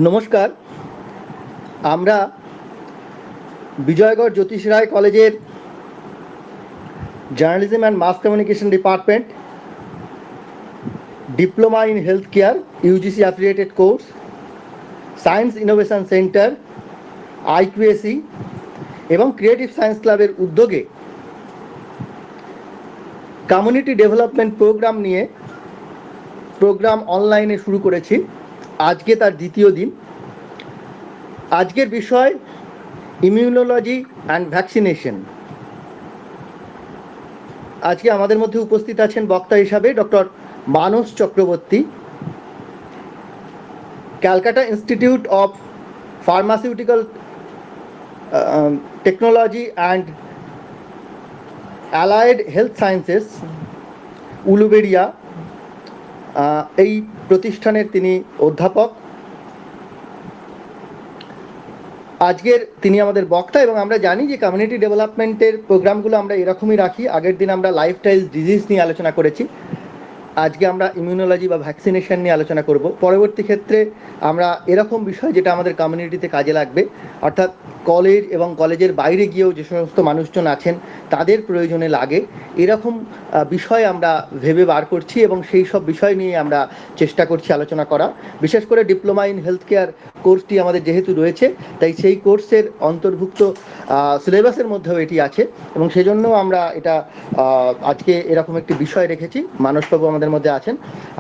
নমস্কার, আমরা বিজয়গড় জ্যোতিষ রায় কলেজের journalism and mass communication department, diploma in health care UGC affiliated course, science innovation centre IQAC এবং creative science ক্লাবের উদ্যোগে কমিউনিটি ডেভেলপমেন্ট প্রোগ্রাম নিয়ে প্রোগ্রাম অনলাইনে শুরু করেছি। আজকে তার দ্বিতীয় দিন। আজকের বিষয় ইমিউনোলজি অ্যান্ড ভ্যাকসিনেশন। আজকে আমাদের মধ্যে উপস্থিত আছেন বক্তা হিসাবে doctor Manas Chakraborty, Calcutta institute of pharmaceutical technology and allied health sciences, Uluberia, এই প্রতিষ্ঠানের তিনি অধ্যাপক। আজকের তিনি আমাদের বক্তা এবং আমরা জানি যে কমিউনিটি ডেভেলপমেন্টের প্রোগ্রামগুলো আমরা এরকমই রাখি। আগের দিন আমরা লাইফস্টাইল ডিজিজ নিয়ে আলোচনা করেছি, আজকে আমরা ইমিউনোলজি বা ভ্যাকসিনেশন নিয়ে আলোচনা করব। পরবর্তী ক্ষেত্রে আমরা এরকম বিষয় যেটা আমাদের কমিউনিটিতে কাজে লাগবে, অর্থাৎ কলেজ এবং কলেজের বাইরে গিয়েও যে সমস্ত মানুষজন আছেন তাদের প্রয়োজনে লাগে, এরকম বিষয় আমরা ভেবে বার করছি এবং সেই সব বিষয় নিয়ে আমরা চেষ্টা করছি আলোচনা করা। বিশেষ করে ডিপ্লোমা ইন হেলথ কেয়ার কোর্সটি আমাদের যেহেতু রয়েছে, তাই সেই কোর্সের অন্তর্ভুক্ত সিলেবাসের মধ্যেও এটি আছে এবং সেজন্য আমরা এটা আজকে এরকম একটি বিষয় রেখেছি। মানসবাবু আমাদের মধ্যে আছেন।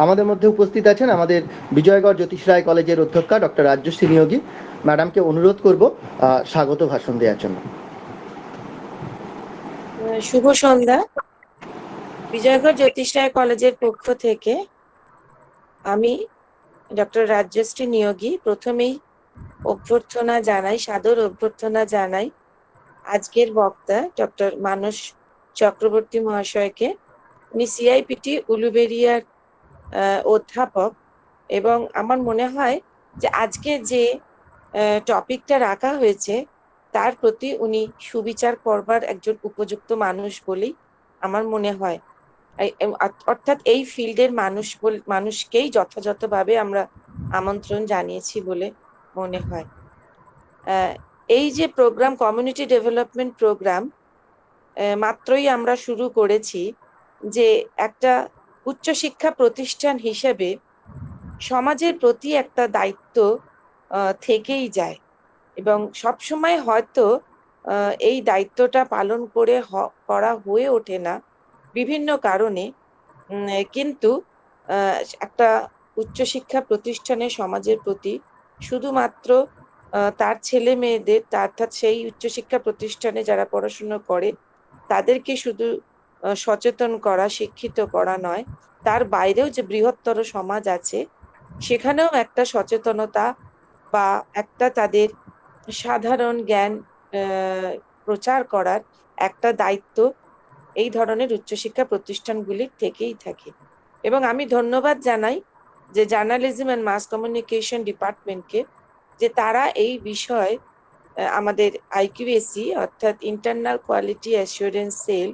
আমাদের মধ্যে উপস্থিত আছেন আমাদের বিজয়গড় জ্যোতিষ রায় কলেজের অধ্যক্ষা ডক্টর রাজশ্রী নিয়োগী। ম্যাডামকে অনুরোধ করব স্বাগত ভাষণ দেওয়ার জন্য। শুভ সন্ধ্যা। বিজয়গড় জ্যোতিষ রায় কলেজের পক্ষ থেকে আমি ডক্টর রাজশ্রী নিয়োগী প্রথমেই অভ্যর্থনা জানাই, সাদর অভ্যর্থনা জানাই আজকের বক্তা ডক্টর মানস চক্রবর্তী মহাশয়কে। উনি CIPT উলুবেড়িয়ার অধ্যাপক এবং আমার মনে হয় যে আজকে যে টপিকটা রাখা হয়েছে তার প্রতি উনি সুবিচার করবার একজন উপযুক্ত মানুষ বলেই আমার মনে হয়। অর্থাৎ এই ফিল্ডের মানুষকেই যথাযথভাবে আমরা আমন্ত্রণ জানিয়েছি বলে মনে হয়। এই যে প্রোগ্রাম, কমিউনিটি ডেভেলপমেন্ট প্রোগ্রাম মাত্রই আমরা শুরু করেছি, যে একটা উচ্চশিক্ষা প্রতিষ্ঠান হিসেবে সমাজের প্রতি একটা দায়িত্ব থেকেই যায় এবং সবসময় হয়তো এই দায়িত্বটা পালন করা হয়ে ওঠে না বিভিন্ন কারণে, কিন্তু একটা উচ্চশিক্ষা প্রতিষ্ঠানে সমাজের প্রতি শুধুমাত্র তার ছেলে মেয়েদের, অর্থাৎ সেই উচ্চশিক্ষা প্রতিষ্ঠানে যারা পড়াশুনো করে তাদেরকে শুধু সচেতন করা, শিক্ষিত করা নয়, তার বাইরেও যে বৃহত্তর সমাজ আছে সেখানেও একটা সচেতনতা বা একটা তাদের সাধারণ জ্ঞান প্রচার করার একটা দায়িত্ব এই ধরনের উচ্চশিক্ষা প্রতিষ্ঠানগুলির থেকেই থাকে। এবং আমি ধন্যবাদ জানাই যে জার্নালিজম অ্যান্ড মাস কমিউনিকেশন ডিপার্টমেন্টকে, যে তারা এই বিষয়ে আমাদের IQAC অর্থাৎ ইন্টারনাল কোয়ালিটি অ্যাসুরেন্স সেল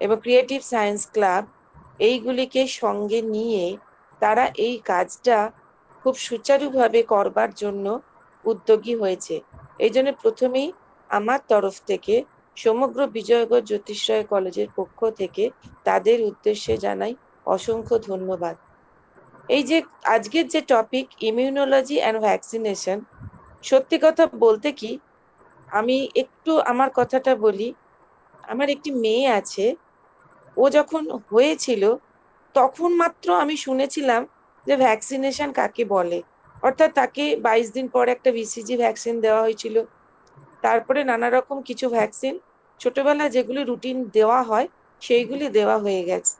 এবং ক্রিয়েটিভ সায়েন্স ক্লাব এইগুলিকে সঙ্গে নিয়ে তারা এই কাজটা খুব সুচারুভাবে করবার জন্য উদ্যোগী হয়েছে। এই জন্য প্রথমেই আমার তরফ থেকে সমগ্র বিজয়গড় জ্যোতিষ রায় কলেজের পক্ষ থেকে তাদের উদ্দেশ্যে জানাই অসংখ্য ধন্যবাদ। এই যে আজকের যে টপিক ইমিউনোলজি অ্যান্ড ভ্যাকসিনেশন, সত্যি কথা বলতে কি, আমি একটু আমার কথাটা বলি। আমার একটি মেয়ে আছে, ও যখন হয়েছিল তখন মাত্র আমি শুনেছিলাম যে ভ্যাকসিনেশন কাকে বলে। অর্থাৎ তাকে 22 দিন পর একটা BCG ভ্যাকসিন দেওয়া হয়েছিল, তারপরে নানা রকম কিছু ভ্যাকসিন ছোটবেলায় যেগুলি রুটিন দেওয়া হয় সেইগুলি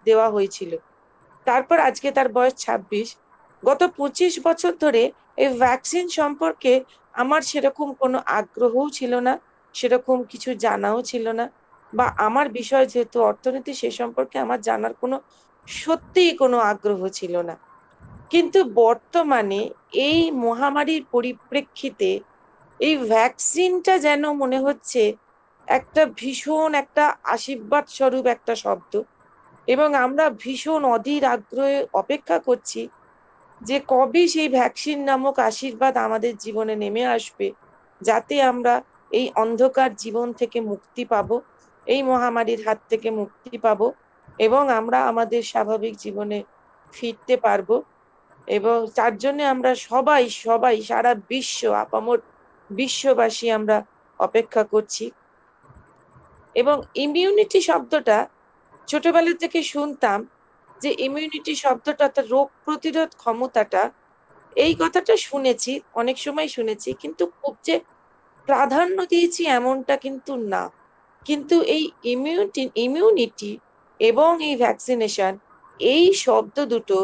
দেওয়া হয়েছিল। তারপর আজকে তার বয়স 26। গত 25 বছর ধরে এই ভ্যাকসিন সম্পর্কে আমার সেরকম কোনো আগ্রহও ছিল না, সেরকম কিছু জানাও ছিল না, বা আমার বিষয় যেহেতু অর্থনীতি সে সম্পর্কে আমার জানার সত্যিই কোনো আগ্রহ ছিল না। কিন্তু বর্তমানে এই মহামারীর পরিপ্রেক্ষিতে এই ভ্যাকসিনটা যেন মনে হচ্ছে একটা ভীষণ একটা আশীর্বাদ স্বরূপ একটা শব্দ, এবং আমরা ভীষণ অধীর আগ্রহে অপেক্ষা করছি যে কবে সেই ভ্যাকসিন নামক আশীর্বাদ আমাদের জীবনে নেমে আসবে, যাতে আমরা এই অন্ধকার জীবন থেকে মুক্তি পাবো, এই মহামারীর হাত থেকে মুক্তি পাবো এবং আমরা আমাদের স্বাভাবিক জীবনে ফিরতে পারবো। এবং তার জন্য আমরা সবাই সবাই সারা বিশ্ব, আপামর বিশ্ববাসী আমরা অপেক্ষা করছি। এবং ইমিউনিটি শব্দটা ছোটবেলা থেকে শুনতাম যে ইমিউনিটি শব্দটা, অর্থাৎ রোগ প্রতিরোধ ক্ষমতাটা, এই কথাটা শুনেছি, অনেক সময় শুনেছি, কিন্তু খুব যে প্রাধান্য দিয়েছি এমনটা কিন্তু না। কিন্তু এই ইমিউনিটি এবং এই ভ্যাকসিনেশন, এই শব্দ দুটো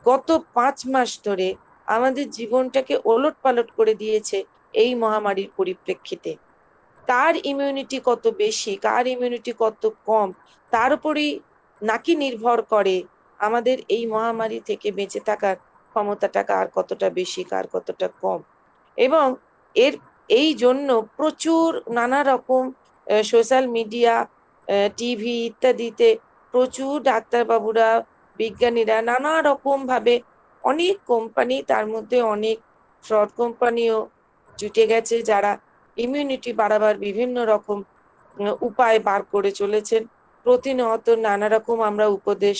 গত 5 মাস ধরে আমাদের জীবনটাকে ওলটপালট করে দিয়েছে এই মহামারীর পরিপ্রেক্ষিতে। কার ইমিউনিটি কত বেশি, কার ইমিউনিটি কত কম, তার উপরেই নাকি নির্ভর করে আমাদের এই মহামারী থেকে বেঁচে থাকার ক্ষমতাটা কার কতটা বেশি, কার কতটা কম। এবং এর এই জন্য প্রচুর নানা রকম সোশ্যাল মিডিয়া, টিভি ইত্যাদিতে প্রচুর ডাক্তারবাবুরা, বিজ্ঞানীরা নানা রকম ভাবে, অনেক কোম্পানি, তার মধ্যে অনেক ফ্রড কোম্পানিও জুটে গেছে, যারা ইমিউনিটি বাড়াবার বিভিন্ন রকম উপায় বার করে চলেছেন। প্রতিনিয়ত নানা রকম আমরা উপদেশ,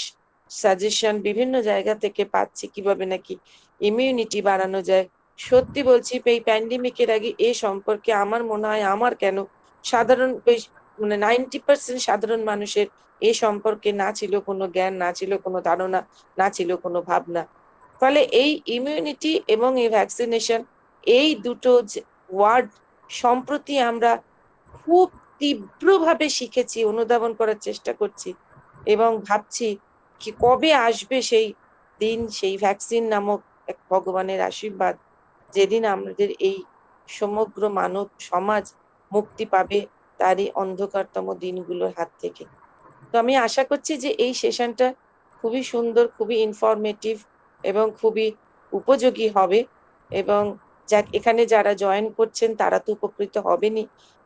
সাজেশন বিভিন্ন জায়গা থেকে পাচ্ছি কিভাবে নাকি ইমিউনিটি বাড়ানো যায়। সত্যি বলছি, এই প্যান্ডেমিকের আগে এ সম্পর্কে আমার মনে হয়, আমার কেন, সাধারণ মানে 90% সাধারণ মানুষের এ সম্পর্কে না ছিল কোনো জ্ঞান, না ছিল কোনো ধারণা, না ছিল কোনো ভাবনা। ফলে এই ইমিউনিটি এবং এই ভ্যাকসিনেশন, এই দুটো ওয়ার্ড সম্প্রতি আমরা খুব তীব্রভাবে শিখেছি, অনুধাবন করার চেষ্টা করছি এবং ভাবছি কি কবে আসবে সেই দিন, সেই ভ্যাকসিন নামক এক ভগবানের আশীর্বাদ, যেদিন আমাদের এই সমগ্র মানব সমাজ মুক্তি পাবে তার এই অন্ধকারতম দিনগুলোর হাত থেকে। তো আমি আশা করছি যে এই সেশনটা খুবই সুন্দর, খুবই ইনফরমেটিভ এবং খুবই উপযোগী হবে। এবং এখানে যারা জয়েন করছেন তারা তো উপকৃত হবেনই,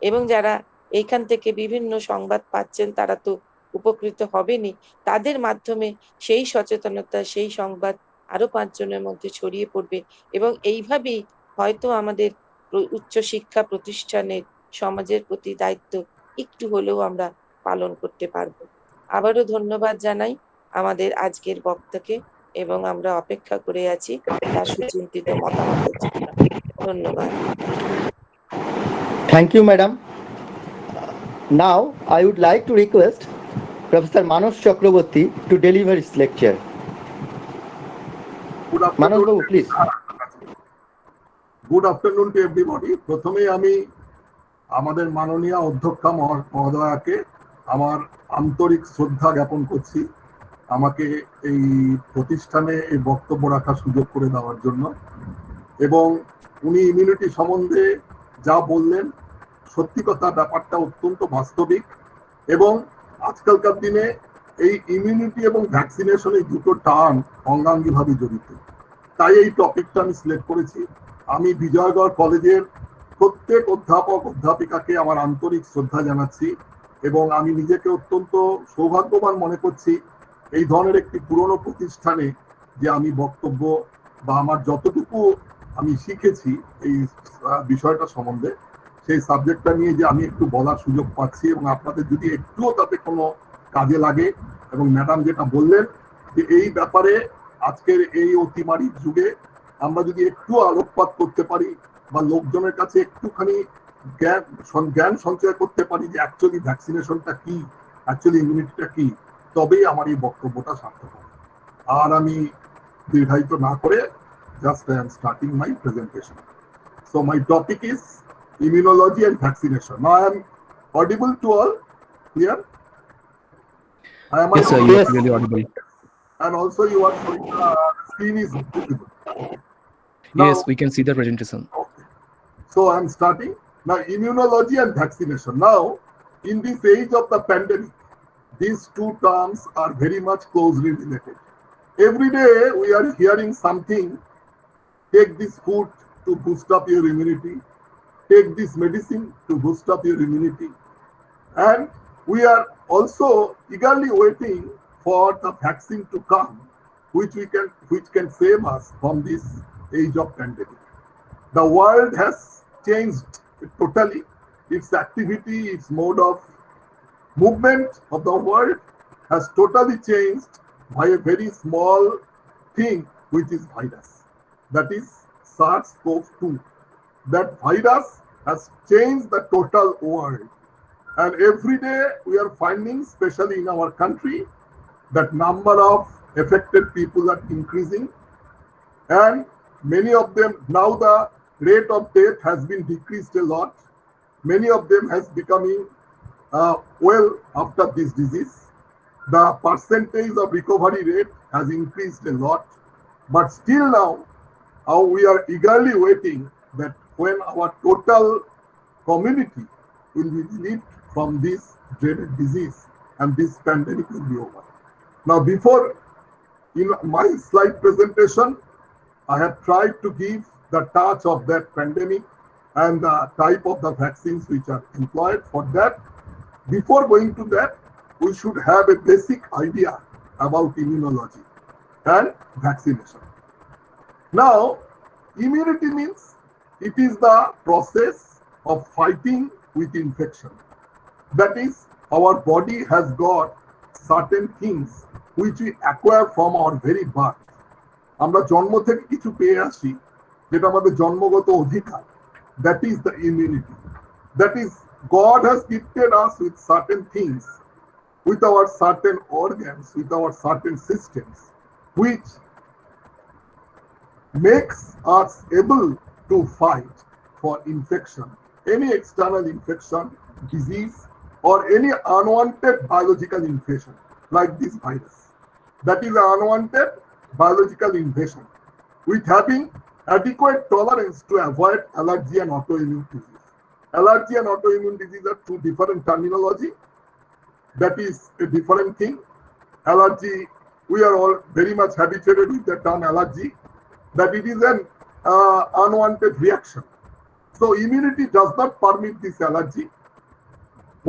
এবং যারা এইখান থেকে বিভিন্ন সংবাদ পাচ্ছেন তারা তো উপকৃত হবেনই। তাদের মাধ্যমে সেই সচেতনতা, সেই সংবাদ আরো 5 জনের মধ্যে ছড়িয়ে পড়বে এবং এইভাবেই হয়তো আমাদের উচ্চ শিক্ষা প্রতিষ্ঠানের সমাজের প্রতি দায়িত্ব একটু হলেও আমরা পালন করতে পারবো। আবারও ধন্যবাদ জানাই আমাদের আজকের বক্তাকে এবং আমরা অপেক্ষা করে আছি তার সুচিন্তিত মতামতের জন্য। ধন্যবাদ। Thank you, madam. Now, I would like to request Professor Manos Chakraborty to deliver his lecture. Manos Babu, please. Good afternoon to everybody. প্রথমে আমি আমাদের মাননীয় অধ্যক্ষা মহোদয়াকে আমার আন্তরিক শ্রদ্ধা জ্ঞাপন করছি আমাকে এই প্রতিষ্ঠানে এই বক্তব্য রাখার সুযোগ করে দেওয়ার জন্য। এবং উনি ইমিউনিটি সম্বন্ধে যা বললেন, সত্যি কথা, ব্যাপারটা অত্যন্ত বাস্তবিক এবং আজকালকার দিনে এই ইমিউনিটি এবং ভ্যাকসিনেশন এই দুটো টার্ম অঙ্গাঙ্গিভাবে জড়িত। তাই এই টপিকটা আমি সিলেক্ট করেছি। আমি বিজয়গড় কলেজের প্রত্যেক অধ্যাপক অধ্যাপিকাকে আমার আন্তরিক শ্রদ্ধা জানাচ্ছি এবং আমি নিজেকে অত্যন্ত সৌভাগ্যবান মনে করছি এই ধরনের একটি পুরনো প্রতিষ্ঠানে যে আমি বক্তব্য বা আমার যতটুকু আমি শিখেছি এই বিষয়টা সম্বন্ধে, সেই সাবজেক্টটা নিয়ে যে আমি একটু বলার সুযোগ পাচ্ছি এবং আপনাদের যদি একটুও তাতে কোনো কাজে লাগে। এবং ম্যাডাম যেটা বললেন যে এই ব্যাপারে আজকের এই অতিমারির যুগে আমরা যদি একটু আলোকপাত করতে পারি বা লোকজনের কাছে একটুখানি জ্ঞান সঞ্চয় করতে পারি যে অ্যাকচুয়ালি ভ্যাকসিনেশনটা কি, অ্যাকচুয়ালি ইমিউনিটিটা কি, তবেই আমার এই বক্তব্যটা সার্থক হবে। আর আমি দীর্ঘায়িত না করে just I am starting my presentation. So my topic is immunology and vaccination. Now I am audible to all, clear? Yes, sir, you are really audible. And also you are showing the screen is visible. Yes, we can see the presentation. Okay. So I am starting. Now immunology and vaccination. Now in this age of the pandemic, these two terms are very much closely related. Every day we are hearing something. Take this food to boost up your immunity. Take this medicine to boost up your immunity. And we are also eagerly waiting for the vaccine to come, which can save us from this age of pandemic. The world has changed totally. Its activity, its mode of movement of the world has totally changed by a very small thing, which is virus. That is SARS-CoV-2. That virus has changed the total world. And every day we are finding, especially in our country, that number of affected people are increasing. And many of them, now the rate of death has been decreased a lot. Many of them has becoming well after this disease. The percentage of recovery rate has increased a lot. But still now we are eagerly waiting that when our total community will be relieved from this dreaded disease and this pandemic will be over. Now, before in my slide presentation, I have tried to give the touch of that pandemic and the type of the vaccines which are employed for that. Before going to that, we should have a basic idea about immunology and vaccination. Now, immunity means it is the process of fighting with infection. That is, our body has got certain things which we acquire from our very birth. আমরা জন্ম থেকে কিছু পেয়ে আসি যেটা আমাদের জন্মগত অধিকার. That is the immunity. That is, God has gifted us with certain things, with our certain organs, with our certain systems, which makes us able to fight for infection, any external infection, disease, or any unwanted biological invasion like this virus. That is an unwanted biological invasion, with having adequate tolerance to avoid allergy and autoimmune disease. Allergy and autoimmune disease are two different terminology. That is a different thing. Allergy, we are all very much habituated with the term allergy, that it is an unwanted reaction. So immunity does not permit this allergy.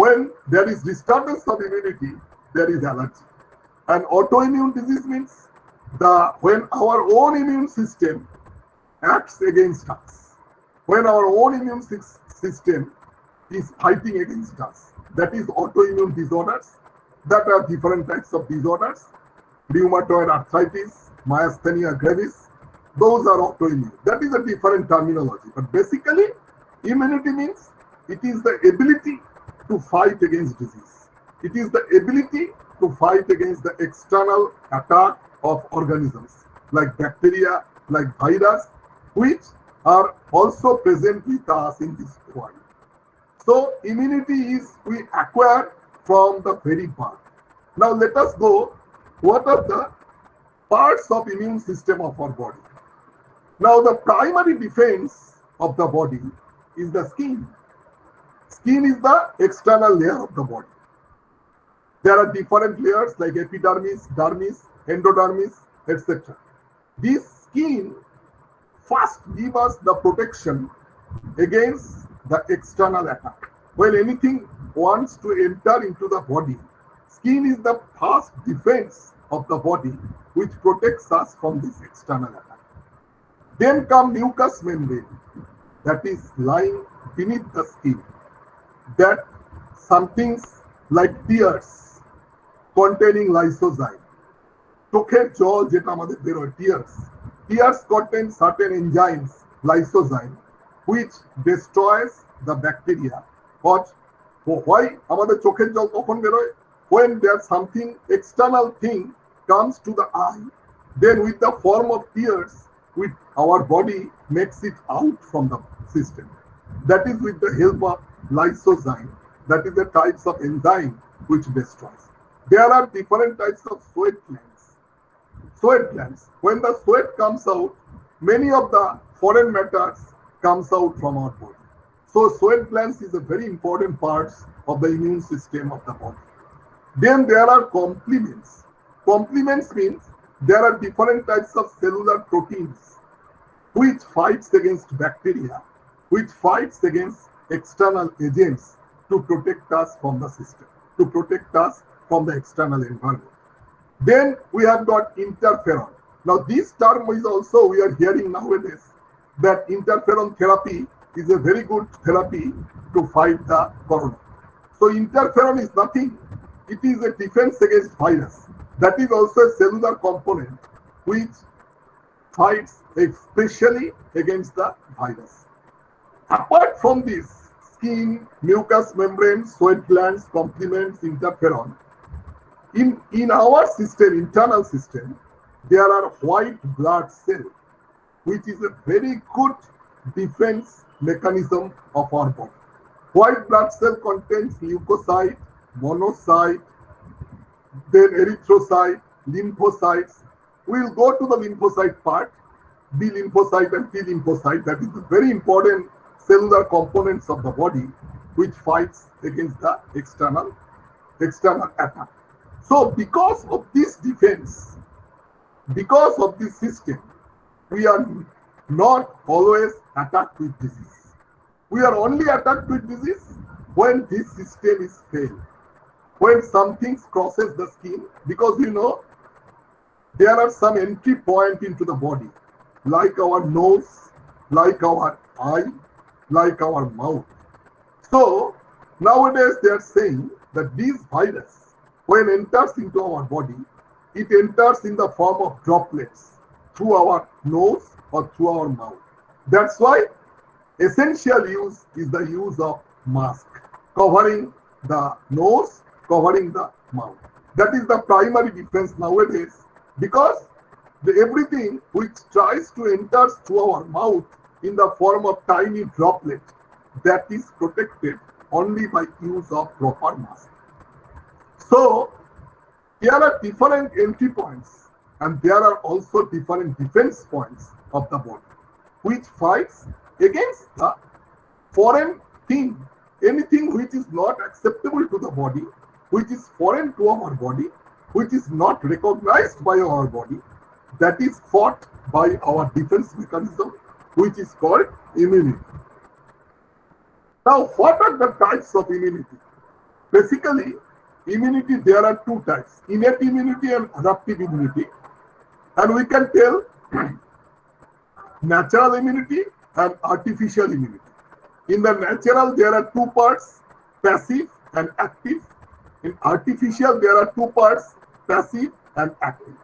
When there is disturbance of immunity, there is allergy. And autoimmune disease means when our own immune system acts against us, when our own immune system is fighting against us. That is autoimmune disorders. That are different types of disorders. Rheumatoid arthritis, myasthenia gravis, those are autoimmune. That is a different terminology. But basically, immunity means it is the ability to fight against disease. It is the ability to fight against the external attack of organisms like bacteria, like virus, which are also present with us in this world. So immunity is we acquire from the very birth. Now let us go, what are the parts of immune system of our body? Now the primary defense of the body is the skin. Skin is the external layer of the body. There are different layers like epidermis, dermis, endodermis, etc. This skin first gives us the protection against the external attack. When anything wants to enter into the body, skin is the first defense of the body which protects us from this external attack. Then come mucous membrane, that is lying beneath the skin. That some things like tears containing lysozyme. চোখের জল যেটা আমাদের বেরোয়, tears contain certain enzymes, lysozyme, which destroys the bacteria. Why আমাদের চোখের জল কখন বেরোয়? When there's something external thing comes to the eye, then with the form of tears, with our body makes it out from the system. That is with the help of lysozyme. That is the types of enzyme which destroys. There are different types of sweat glands. Sweat glands. When the sweat comes out, many of the foreign matters comes out from our body. So sweat glands is a very important part of the immune system of the body. Then there are complements. Complements means there are different types of cellular proteins which fights against bacteria, which fights against external agents to protect us from the system, to protect us from the external environment. Then we have got interferon. Now this term is also we are hearing nowadays that interferon therapy is a very good therapy to fight the corona. So interferon is nothing. It is a defense against virus. That is also a cellular component which fights especially against the virus. Apart from this, skin, mucous membrane, sweat glands, complements, interferon. In our system, internal system, there are white blood cells, which is a very good defense mechanism of our body. White blood cell contains leukocyte, monocyte, then erythrocyte, lymphocytes. We will go to the lymphocyte part, B lymphocyte and T lymphocyte. That is a very important cellular components of the body which fights against the external attack. So because of this defense, because of this system, we are not always attacked with disease. We are only attacked with disease when this system is failed. When something crosses the skin, because you know, there are some entry point into the body, like our nose, like our eye, like our mouth. So nowadays they are saying that this virus, when enters into our body, it enters in the form of droplets through our nose or through our mouth. That's why essential use is the use of mask, covering the nose, covering the mouth. That is the primary defense nowadays, because everything which tries to enter through our mouth in the form of tiny droplet, that is protected only by use of proper mask. So there are different entry points and there are also different defense points of the body which fights against the foreign thing, anything which is not acceptable to the body, which is foreign to our body, which is not recognized by our body, that is fought by our defense mechanism, which is called immunity. Now, what are the types of immunity? Basically, immunity, there are two types, innate immunity and adaptive immunity. And we can tell natural immunity and artificial immunity. In the natural, there are two parts, passive and active. In artificial, there are two parts, passive and active.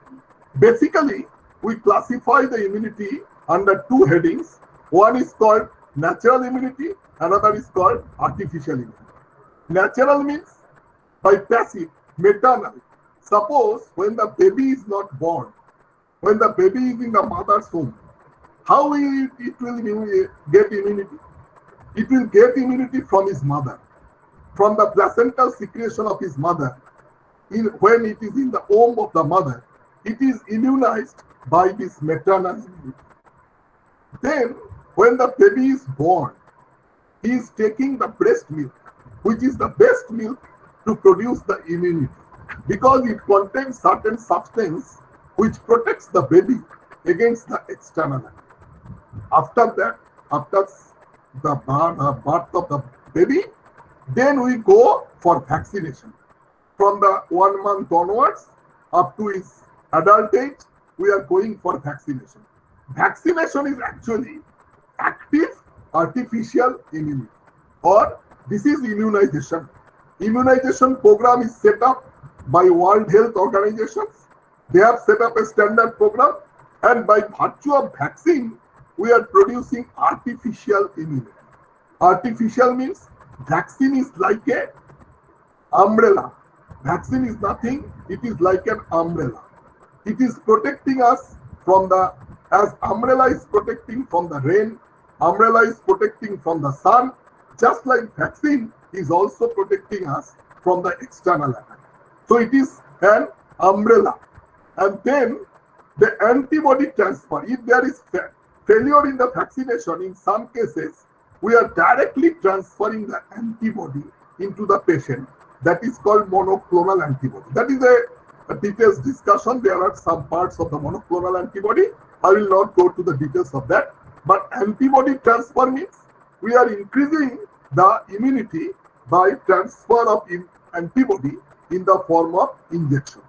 Basically, we classify the immunity under two headings. One is called natural immunity, another is called artificial immunity. Natural means by passive, maternal. Suppose when the baby is not born, when the baby is in the mother's womb, how it will get immunity? It will get immunity from his mother, from the placental secretion of his mother. When it is in the womb of the mother, it is immunized by this maternal immunity. Then, when the baby is born, he is taking the breast milk, which is the best milk to produce the immunity, because it contains certain substance which protects the baby against the external attack. After that, after the birth of the baby, then we go for vaccination. From the 1 month onwards up to his adult age, we are going for vaccination. Vaccination is actually active artificial immunity, or this is immunization. Immunization program is set up by World Health Organizations. They have set up a standard program, and by virtue of vaccine, we are producing artificial immunity. Artificial means vaccine is like an umbrella. Vaccine is nothing, it is like an umbrella. It is protecting us from the, as umbrella is protecting from the rain, umbrella is protecting from the sun, just like vaccine is also protecting us from the external attack. So it is an umbrella. And then the antibody transfer, if there is failure in the vaccination, in some cases, we are directly transferring the antibody into the patient. That is called monoclonal antibody. That is a details discussion. There are some parts of the monoclonal antibody. I will not go to the details of that. But antibody transfer means we are increasing the immunity by transfer of antibody in the form of injection.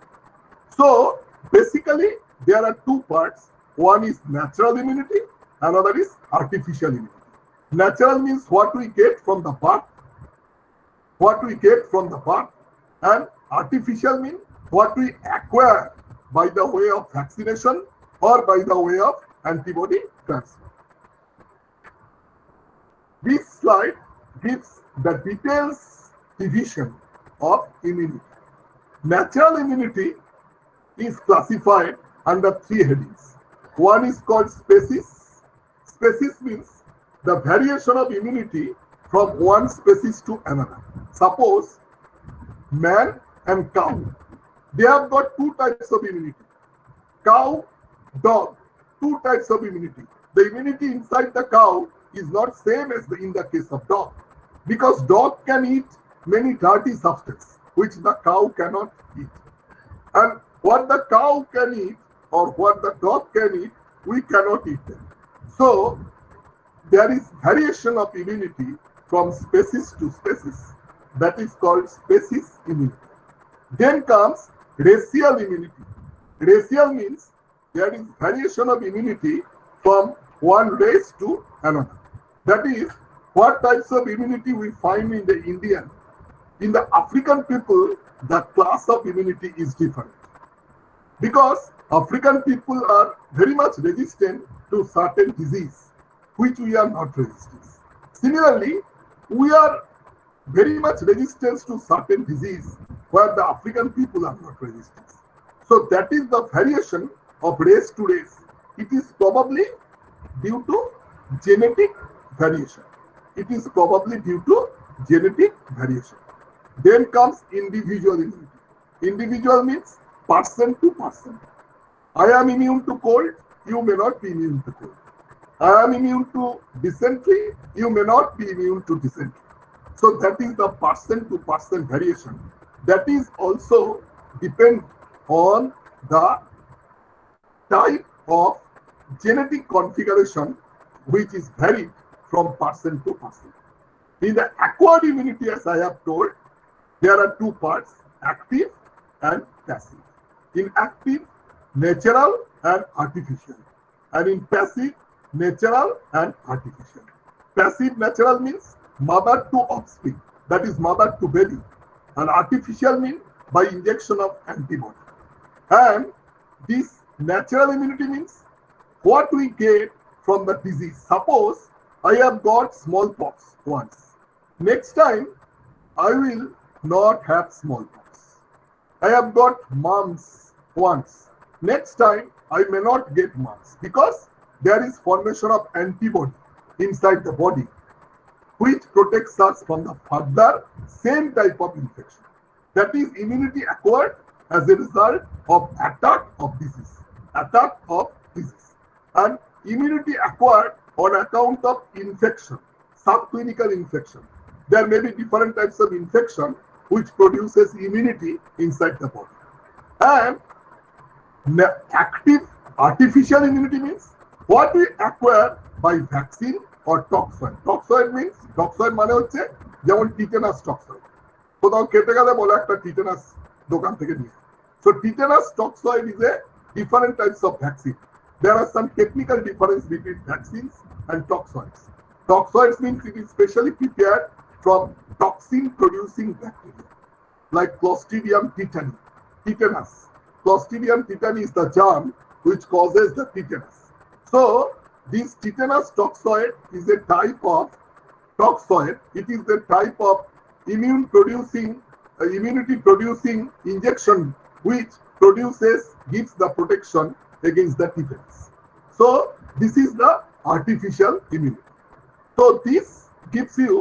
So basically, there are two parts. One is natural immunity, another is artificial immunity. Natural means what we get from the birth, and artificial means what we acquire by the way of vaccination or by the way of antibody transfer. This slide gives the details division of immunity. Natural immunity is classified under three headings. One is called species. Species means the variation of immunity from one species to another. Suppose man and cow, they have got two types of immunity. Cow, dog, two types of immunity. The immunity inside the cow is not same as in the case of dog, because dog can eat many dirty substances which the cow cannot eat. And what the cow can eat or what the dog can eat, we cannot eat them. So there is variation of immunity from species to species. That is called species immunity. Then comes racial immunity. Racial means there is variation of immunity from one race to another. That is, what types of immunity we find in the Indian. In the African people, the class of immunity is different. Because African people are very much resistant to certain disease, which we are not resistant. Similarly, we are very much resistant to certain disease where the African people are not resistant. So that is the variation of race to race. It is probably due to genetic variation. It is probably due to genetic variation. Then comes individual immunity. Individual means person to person. I am immune to cold, you may not be immune to cold. I am immune to dysentery, you may not be immune to dysentery. So that is the person to person variation. That is also depend on the type of genetic configuration which is varied from person to person. In the acquired immunity, as I have told, there are two parts, active and passive. In active, natural and artificial. And in passive, natural and artificial. Passive natural means mother to offspring, that is mother to baby. And artificial means by injection of antibody. And this natural immunity means what we get from the disease. Suppose I have got smallpox once. Next time, I will not have smallpox. I have got mumps once. Next time, I may not get mumps because there is formation of antibody inside the body which protects us from the further same type of infection. That is immunity acquired as a result of attack of disease. Attack of disease. And immunity acquired on account of infection, subclinical infection. There may be different types of infection which produces immunity inside the body. And active artificial immunity means what we acquire by vaccine or toxoid. Toxoid means, toxoid মানে হচ্ছে যেমন tetanus toxoid. কোথাও কেটে গেলে বলে একটা tetanus দোকান থেকে নিয়ে। So tetanus toxoid is a different types of vaccine. There are some technical difference between vaccines and toxoids. Toxoids means it is specially prepared from toxin producing bacteria like Clostridium tetani. Tetanus. Clostridium tetani is the germ which causes the tetanus. So this tetanus toxoid is a type of toxoid. It is the type of immunity producing injection which gives the protection against the tetanus. So this is the artificial immunity. So this gives you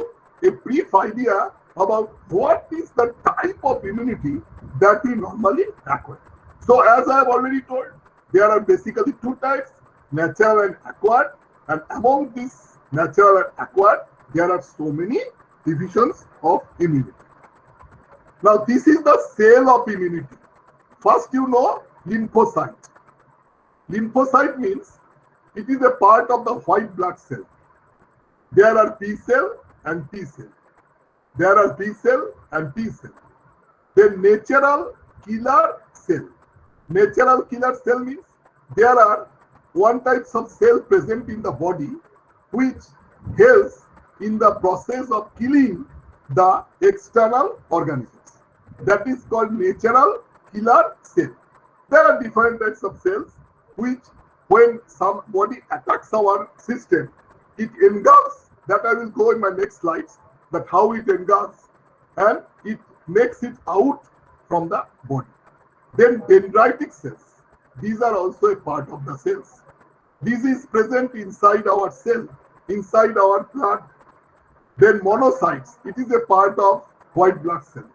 a brief idea about what is the type of immunity that we normally acquire. So as I have already told, there are basically two types, natural and acquired. And among these natural and acquired, there are so many divisions of immunity. Now this is the cell of immunity. First you know lymphocyte. Lymphocyte means it is a part of the white blood cell. There are B cell and T cell. There are B cell and T cell. The natural killer cell. Natural killer cell means there are one types of cell present in the body which helps in the process of killing the external organisms. That is called natural killer cell. There are different types of cells which, when somebody attacks our system, it engulfs. That I will go in my next slides, that how it engulfs and it makes it out from the body. Then dendritic cells. These are also a part of the cells. This is present inside our cell, inside our blood. Then monocytes. It is a part of white blood cell.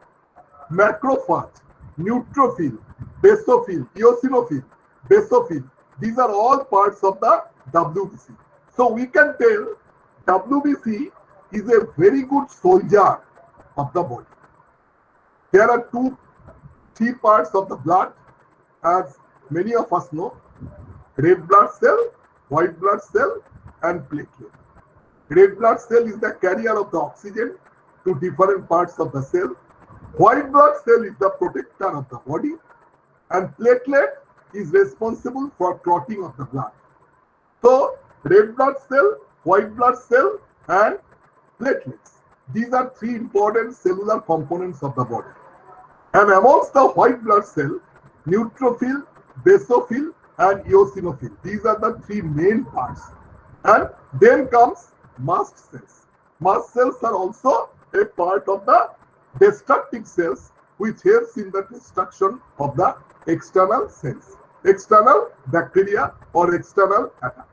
Macrophage, neutrophil, basophil, eosinophil, basophil. These are all parts of the WBC. So we can tell WBC is a very good soldier of the body. There are three parts of the blood, as many of us know: red blood cell, white blood cell, and platelet. Red blood cell is the carrier of the oxygen to different parts of the cell. White blood cell is the protector of the body, and platelet is responsible for clotting of the blood. So, red blood cell, white blood cell, and platelets. These are three important cellular components of the body. And amongst the white blood cell, neutrophil, basophil, and eosinophil. These are the three main parts. And then comes mast cells. Mast cells are also a part of the destructive cells which helps in the destruction of the external cells, external bacteria or external attack.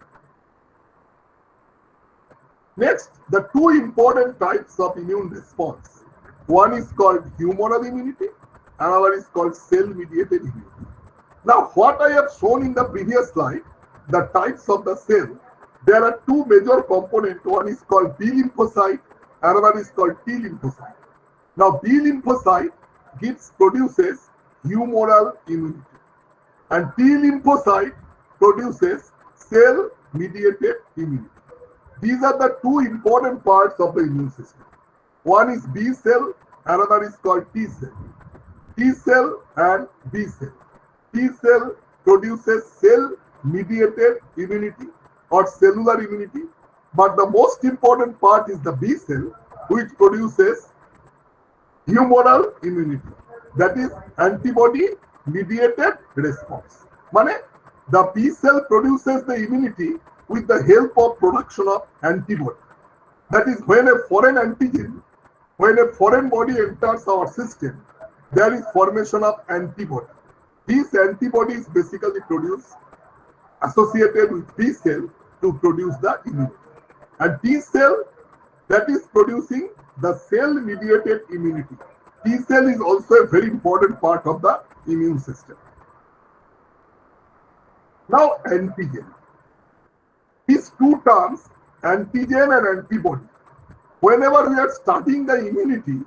Next, the two important types of immune response. One is called humoral immunity, another is called cell-mediated immunity. Now, what I have shown in the previous slide, the types of the cell, there are two major components. One is called B lymphocyte, another is called T lymphocyte. Now, B lymphocyte produces humoral immunity, and T lymphocyte produces cell-mediated immunity. These are the two important parts of the immune system. One is B cell, another is called T cell. T cell and B cell. T cell produces cell-mediated immunity or cellular immunity, but the most important part is the B cell, which produces humoral immunity. That is antibody-mediated response. Mane, the B cell produces the immunity with the help of production of antibody. That is, when a foreign antigen, when a foreign body enters our system, there is formation of antibody. These antibodies basically produce associated with B cell to produce the immunity. And T cell, that is producing the cell-mediated immunity. T cell is also a very important part of the immune system. Now, antigen. These two terms, antigen and antibody, whenever we are studying the immunity,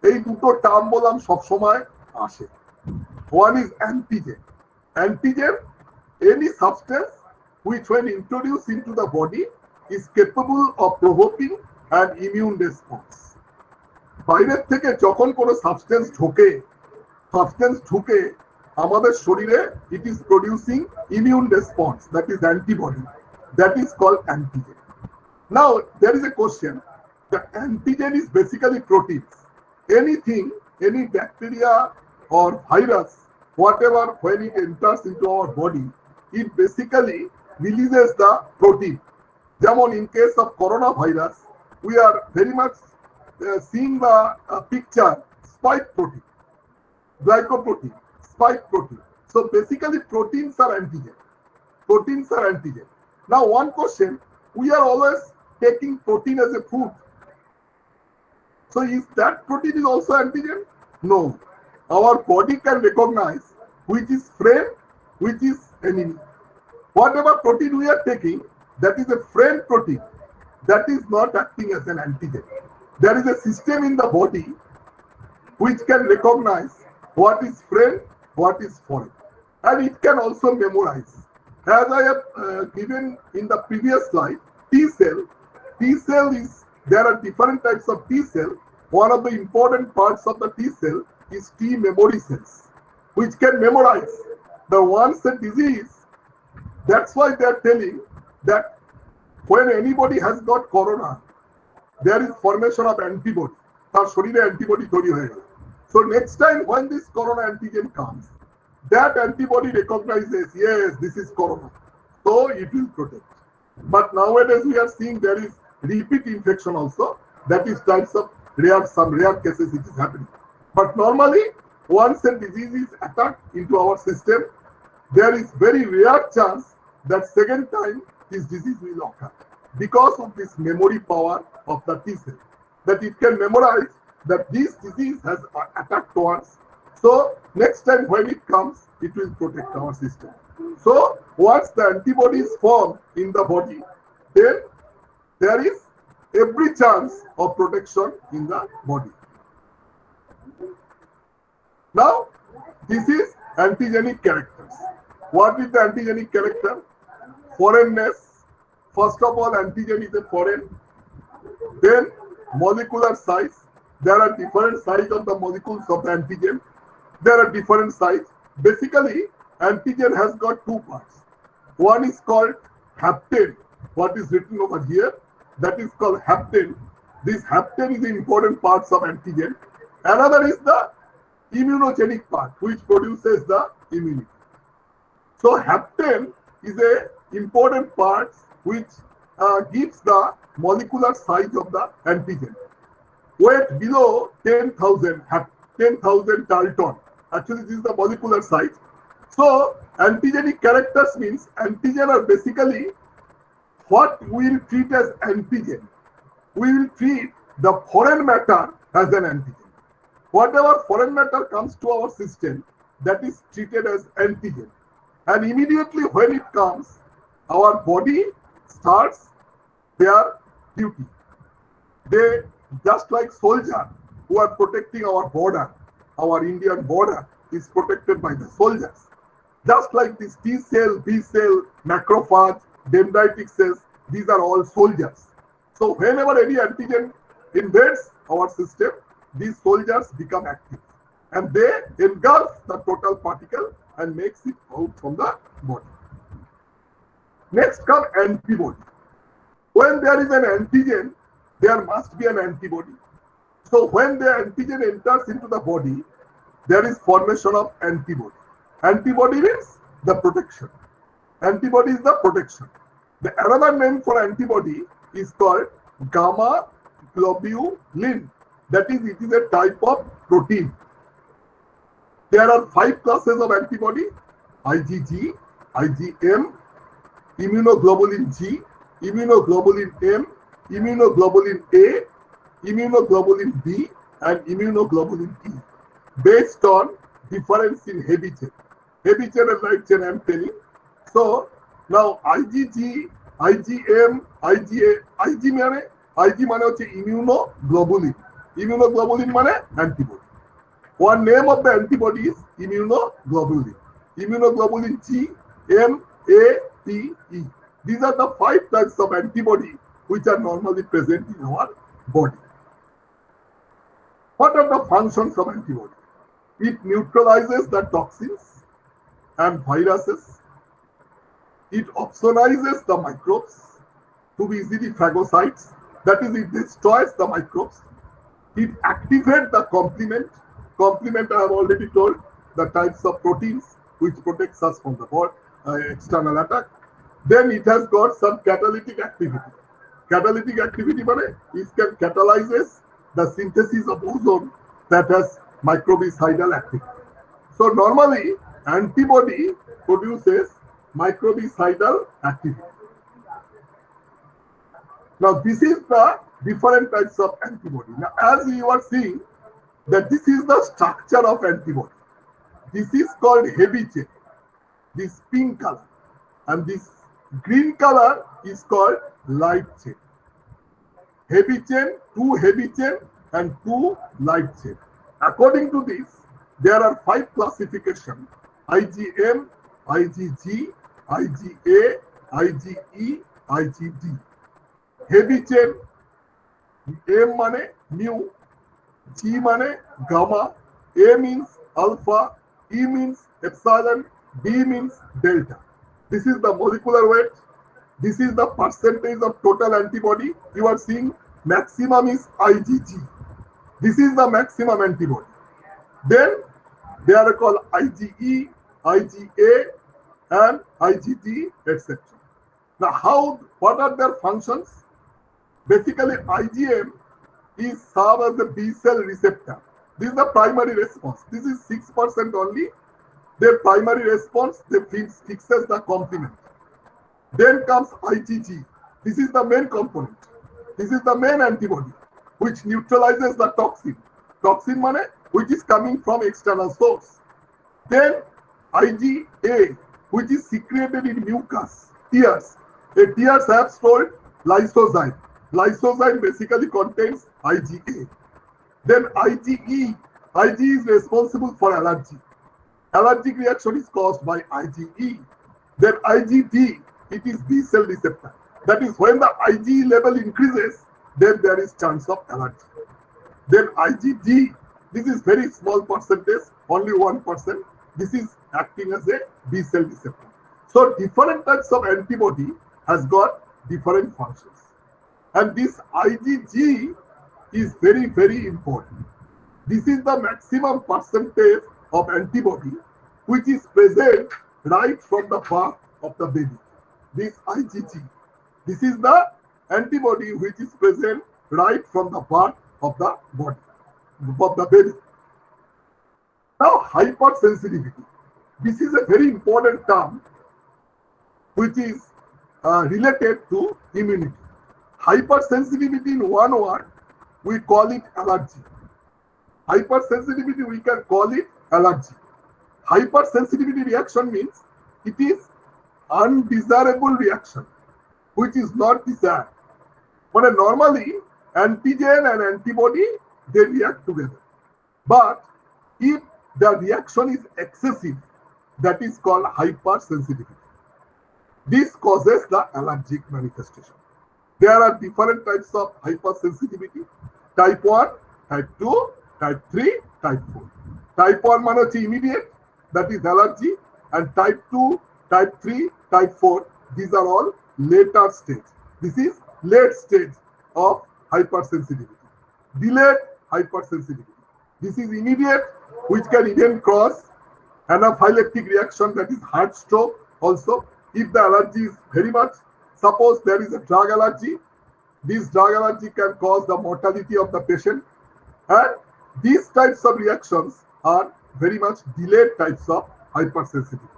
এই দুটো term বললাম সবসময় আসে। One is antigen. Antigen, any substance which when introduced into the body is capable of provoking an immune response. বাইরের থেকে যখন কোনো substance ঢোকে আমাদের শরীরে, it is producing immune response, that is antibody. That is called antigen. Now, there is a question. The antigen is basically proteins. Anything, any bacteria or virus, whatever, when it enters into our body, it basically releases the protein. Jamon, in case of coronavirus, we are very much seeing the picture, spike protein, glycoprotein, spike protein. So basically proteins are antigen. Proteins are antigen. Now, one question, we are always taking protein as a food. So is that protein is also antigen? No. Our body can recognize which is friend, which is enemy. Whatever protein we are taking, that is a friend protein. That is not acting as an antigen. There is a system in the body which can recognize what is friend, what is foreign. And it can also memorize. As I have given in the previous slide, T cell is, there are different types of T cell. One of the important parts of the T cell is T memory cells, which can memorize the onset disease, that's why they are telling that when anybody has got corona, there is formation of antibody. তার শরীরে antibody তৈরি হয়ে গেল. So next time when this corona antigen comes, that antibody recognizes, yes, this is corona. So it will protect. But nowadays we are seeing there is repeat infection also. That is types of some rare cases it is happening. But normally, once a disease is attacked into our system, there is very rare chance that second time this disease will occur. Because of this memory power of the T cell, that it can memorize that this disease has attacked once. So next time when it comes, it will protect our system. So once the antibodies form in the body, then there is every chance of protection in the body. Now, this is antigenic characters. What is the antigenic character? Foreignness. First of all, antigen is a foreign. Then molecular size. There are different sizes of the molecules of the antigen. There are different sizes. Basically, antigen has got two parts. One is called hapten, what is written over here. That is called hapten. This hapten is the important parts of antigen. Another is the immunogenic part, which produces the immunity. So hapten is a important part which gives the molecular size of the antigen. Weight below 10,000 Dalton. Actually, this is the molecular size. So antigenic characters means antigen are basically what we will treat as antigen. We will treat the foreign matter as an antigen. Whatever foreign matter comes to our system, that is treated as antigen. And immediately when it comes, our body starts their duty. They, just like soldiers who are protecting our border, our Indian border is protected by the soldiers. Just like this T cell, B cell, macrophage, dendritic cells, these are all soldiers. So whenever any antigen invades our system, these soldiers become active. And they engulf the total particle and makes it out from the body. Next come antibody. When there is an antigen, there must be an antibody. So when the antigen enters into the body, there is formation of antibody. Antibody means the protection. Antibody is the protection. The another name for antibody is called gamma globulin. That is, it is a type of protein. There are 5 classes of antibody: IgG, IgM, immunoglobulin G, immunoglobulin M, immunoglobulin A, immunoglobulin B, and immunoglobulin E, based on difference in heavy chain. Heavy chain and light chain I am telling. So now IgG, IgM, IgA, IG মানে হচ্ছে immunoglobulin. Immunoglobulin মানে antibody. One name of the antibody is immunoglobulin. Immunoglobulin G, M, A, T, E. These are the 5 types of antibody which are normally present in our body. What are the functions of antibody? It neutralizes the toxins and viruses. It opsonizes the microbes to be easily phagocytes. That is, it destroys the microbes. It activates the complement. Complement, I have already told, the types of proteins which protects us from the external attack. Then it has got some catalytic activity. Catalytic activity means it can catalyze the synthesis of ozone that has microbicidal activity. So normally antibody produces microbicidal activity. Now this is the different types of antibody. Now as you are seeing that this is the structure of antibody. This is called heavy chain. This pink color and this green color is called light chain. Heavy chain, 2 heavy chain and 2 light chain. According to this, there are 5 classifications: IgM, IgG, IgA, IgE, IgD. Heavy chain, M মানে mu, G মানে gamma, A means alpha, E means epsilon, D means delta. This is the molecular weight. This is the percentage of total antibody. You are seeing maximum is IgG. This is the maximum antibody. Then they are called IgE, IgA, and IgD, etc. Now, what are their functions? Basically, IgM is served as the B cell receptor. This is the primary response. This is 6% only. Their primary response, they fixes the complement. Then comes IgG. This is the main component. This is the main antibody which neutralizes the toxin. Toxin money which is coming from external source. Then IgA, which is secreted in mucus, tears. The tears have stored lysozyme. Lysozyme basically contains IgA. Then IgE. Ig is responsible for allergy. Allergic reaction is caused by IgE. Then IgD, it is B cell receptor. That is when the IgE level increases, then there is chance of allergy. Then IgD, this is very small percentage, only 1%. This is acting as a B cell receptor. So different types of antibody has got different functions. And this IgG is very, very important. This is the maximum percentage of antibody which is present right from the birth of the baby. This IgG. This is the antibody which is present right from the birth of the body, of the baby. Now, hypersensitivity. This is a very important term which is related to immunity. Hypersensitivity in one word, we call it allergy. Hypersensitivity, we can call it allergy. Hypersensitivity reaction means it is undesirable reaction, which is not desired. But normally, antigen and antibody, they react together. But if the reaction is excessive, that is called hypersensitivity. This causes the allergic manifestation. There are different types of hypersensitivity. Type 1, type 2, type 3, type 4. Type 1 means immediate, that is allergy, and type 2, type 3, type 4, these are all later stage. This is late stage of hypersensitivity. Delayed hypersensitivity. This is immediate, which can even cause anaphylactic reaction, that is heart stroke also. If the allergy is very much, suppose there is a drug allergy, this drug allergy can cause the mortality of the patient. And these types of reactions are very much delayed types of hypersensitivity.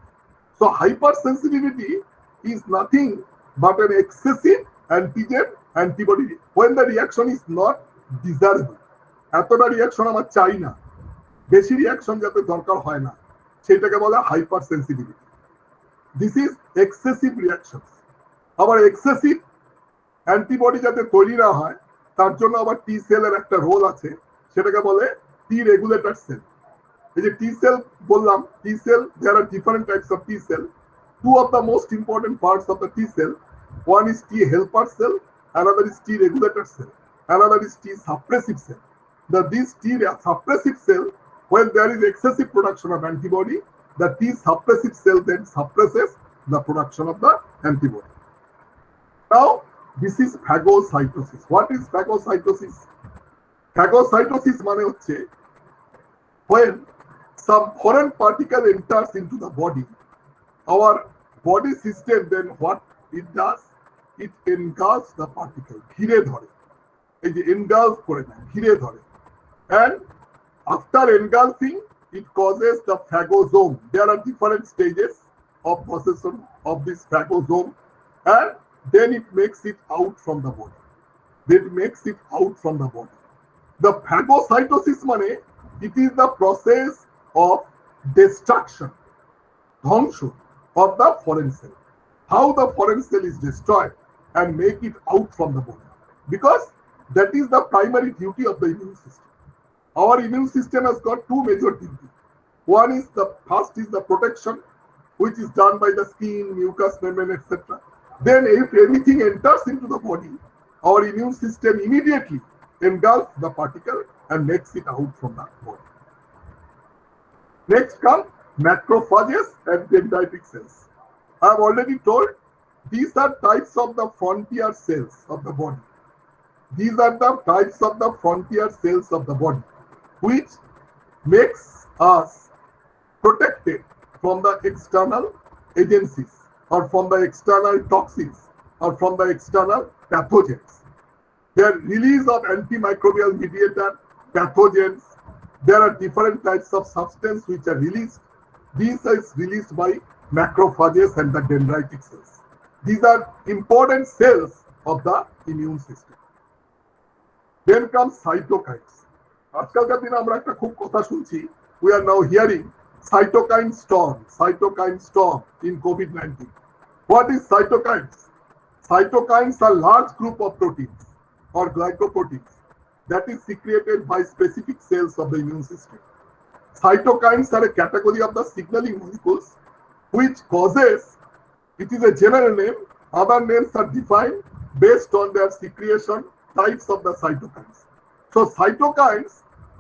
So hypersensitivity is nothing but an excessive antigen antibody when the reaction is not desirable. এতটা reaction আমার চাই না, বেশি reaction যাতে দরকার হয় না, সেটাকে বলা hypersensitivity. This is excessive reaction. আবার এক্সেসিভ অ্যান্টিবডি যাতে তৈরি না হয় তার জন্য আবার টি সেলের একটা রোল আছে, সেটাকে বলে টি রেগুলেটর সেল। এই যে টি সেল বললাম, T cell, there are different types of T cell. Two of the most important parts of the T cell, one is T helper cell, another is T regulator cell, another is T suppressive cell. This T suppressive cell, when there is excessive production of antibody, the T suppressive cell then suppresses the production of the antibody. Now, this is phagocytosis. What is phagocytosis? Phagocytosis মানে হচ্ছে when some foreign particle enters into the body, our body system then what it does, it engulfs the particle, ঘিরে ধরে, এই যে engulf করে না, ঘিরে ধরে, and after engulfing it causes the phagosome. There are different stages of procession of this phagosome, and then it makes it out from the body. It makes it out from the body. The phagocytosis মানে it is the process of destruction, ধ্বংস of the foreign cell. How the foreign cell is destroyed and make it out from the body. Because that is the primary duty of the immune system. Our immune system has got two major duties. One is first is the protection, which is done by the skin, mucous membrane, etc. Then if anything enters into the body, our immune system immediately engulfs the particle and makes it out from the body. Next comes macrophages and dendritic cells. I have already told these are types of the frontier cells of the body. These are the types of the frontier cells of the body, which makes us protected from the external agencies or from the external toxins or from the external pathogens. Their release of antimicrobial mediator, pathogens, there are different types of substance which are released. These are released by macrophages and the dendritic cells. These are important cells of the immune system. Then comes cytokines. আজকালকার দিনে আমরা একটা খুব কথা শুনছি, we are now hearing cytokine storm in COVID-19. What is cytokines? Cytokines are large group of proteins or glycoproteins that is secreted by specific cells of the immune system. Cytokines are a category of the signaling molecules which causes, it is a general name, other names are defined based on their secretion types of the cytokines. So cytokines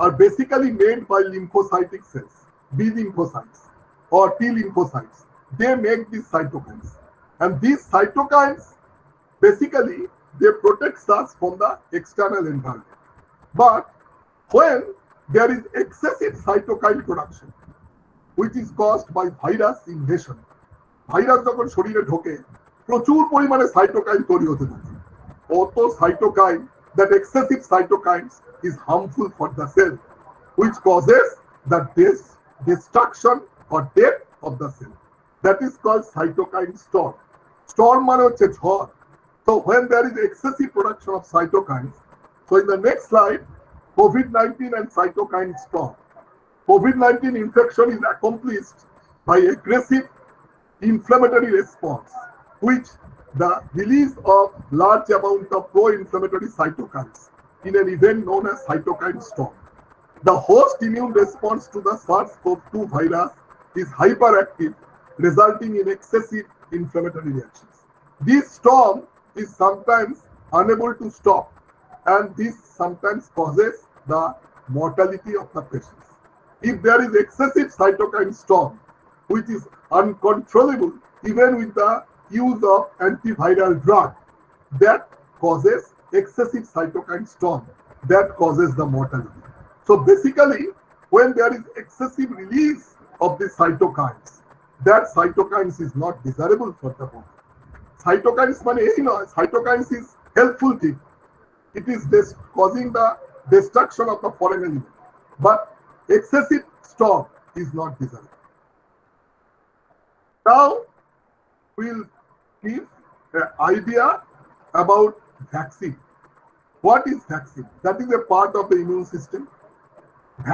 are basically made by lymphocytic cells, B lymphocytes or T lymphocytes. They make these cytokines. And these cytokines, basically, they protect us from the external environment. But when there is excessive cytokine production, which is caused by virus invasion, virus যখন শরীরে ঢোকে প্রচুর পরিমাণে cytokine তৈরি হতে থাকে। অত cytokine, that excessive cytokines is harmful for the cell, which causes the destruction or death of the cell. That is called cytokine storm. Storm মানে হচ্ছে ঝড়. So when there is excessive production of cytokines, so in the next slide, COVID-19 and cytokine storm. COVID-19 infection is accomplished by aggressive inflammatory response, which the release of large amount of pro-inflammatory cytokines in an event known as cytokine storm. The host immune response to the SARS-CoV-2 virus is hyperactive, resulting in excessive inflammatory reactions. This storm is sometimes unable to stop, and this sometimes causes the mortality of the patients. If there is excessive cytokine storm, which is uncontrollable even with the use of antiviral drug, that causes excessive cytokine storm, that causes the mortality. So basically, when there is excessive release of the cytokines, that cytokines is not desirable for the body. Cytokines মানে এই নয়, cytokines is helpful thing. It is causing the destruction of the foreign element, but excessive storm is not desirable. Now we'll give an idea about vaccine. What is vaccine? That is a part of the immune system.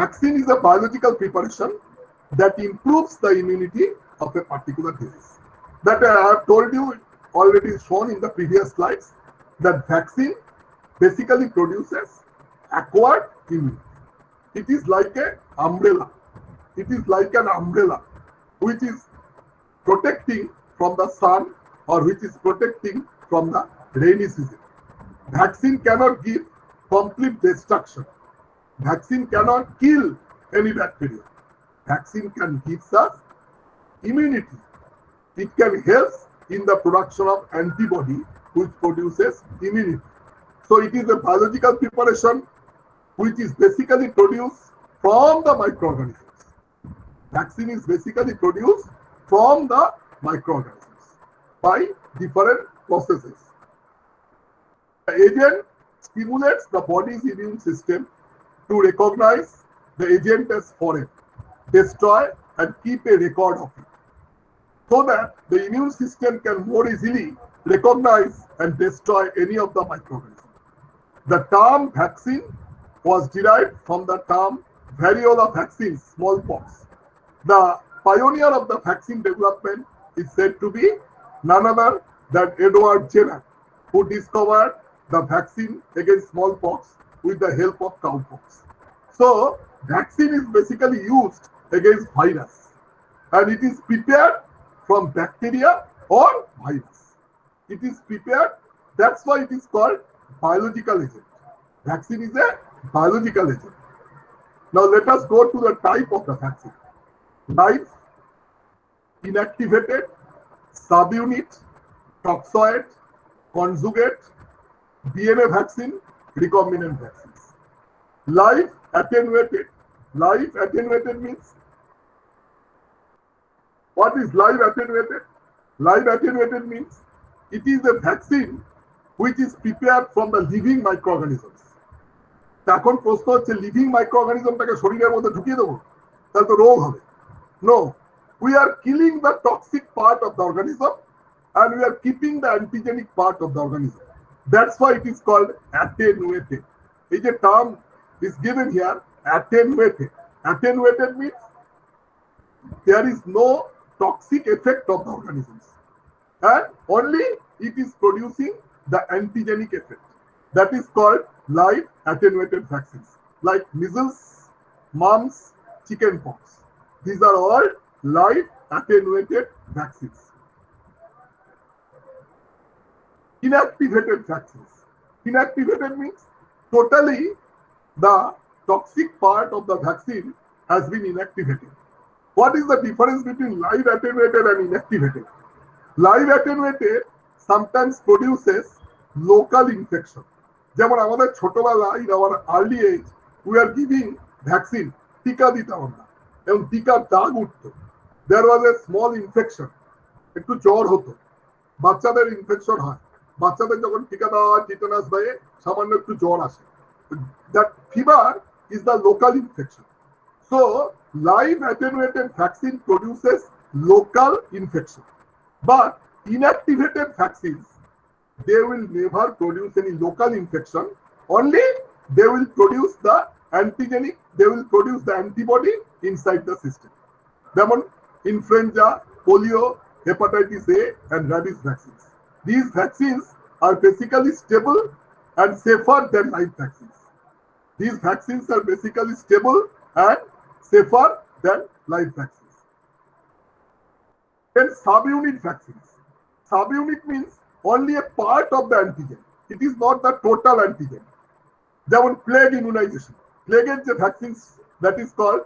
Vaccine is a biological preparation that improves the immunity of a particular disease. That I have told you, already shown in the previous slides, that vaccine basically produces acquired immunity. It is like an umbrella. It is like an umbrella which is protecting from the sun or which is protecting from the rainy season. Vaccine cannot give complete destruction. Vaccine cannot kill any bacteria. Vaccine can give us immunity. It can help in the production of antibody which produces immunity. So it is a biological preparation which is basically produced from the microorganisms. Vaccine is basically produced from the microorganisms by different processes. The agent stimulates the body's immune system to recognize the agent as foreign, destroy and keep a record of it, so that the immune system can more easily recognize and destroy any of the microorganisms. The term vaccine was derived from the term variola vaccine, smallpox. The pioneer of the vaccine development is said to be none other than Edward Jenner, who discovered the vaccine against smallpox with the help of cowpox. So, vaccine is basically used against virus, and it is prepared from bacteria or virus. It is prepared, that's why it is called biological agent. Vaccine is a biological agent. Now let us go to the type of the vaccine. inactivated, subunit, toxoid, conjugate, DNA vaccine, recombinant vaccines. Live attenuated. Live attenuated means, what is live attenuated? Live attenuated means it is a vaccine which is prepared from the living microorganisms. এখন প্রশ্ন হচ্ছে living মাইক্রোঅর্গানিজমটাকে শরীরের মধ্যে ঢুকিয়ে দেবো, তাহলে তো রোগ হবে। No, we are killing the toxic part of the organism and we are keeping the antigenic part of the organism. That's why it is called attenuated. It's a term is given here, attenuated. Attenuated means there is no toxic effect of the organisms and only it is producing the antigenic effect. That is called live attenuated vaccines, like measles, mumps, chickenpox. These are all live attenuated vaccines. Inactivated vaccines. Inactivated means totally the toxic part of the vaccine has been inactivated. What is the difference between live attenuated and inactivated? Live attenuated sometimes produces local infection. যেমন আমাদের ছোটবেলা in our early age we are giving vaccine, টিকা দিতাম আমরা এবং টিকার দাগ উঠতো। There was a small infection, একটু জ্বর হতো, বাচ্চাদের ইনফেকশন হয়, বাচ্চাদের যখন টিকা দেওয়া হয় টিটানাস হয়ে সামান্য একটু জ্বর আসে। That fever is the local infection. So live attenuated vaccine produces local infection, but inactivated vaccines, they will never produce any local infection. Only they will produce the antigenic, they will produce the antibody inside the system. যেমন influenza, polio, hepatitis A and rabies vaccines. These vaccines are basically stable and safer than live vaccines. These vaccines are basically stable and safer than live vaccines. Then subunit vaccines. Subunit means only a part of the antigen. It is not the total antigen. যেমন plague immunization. Plague is the vaccines that is called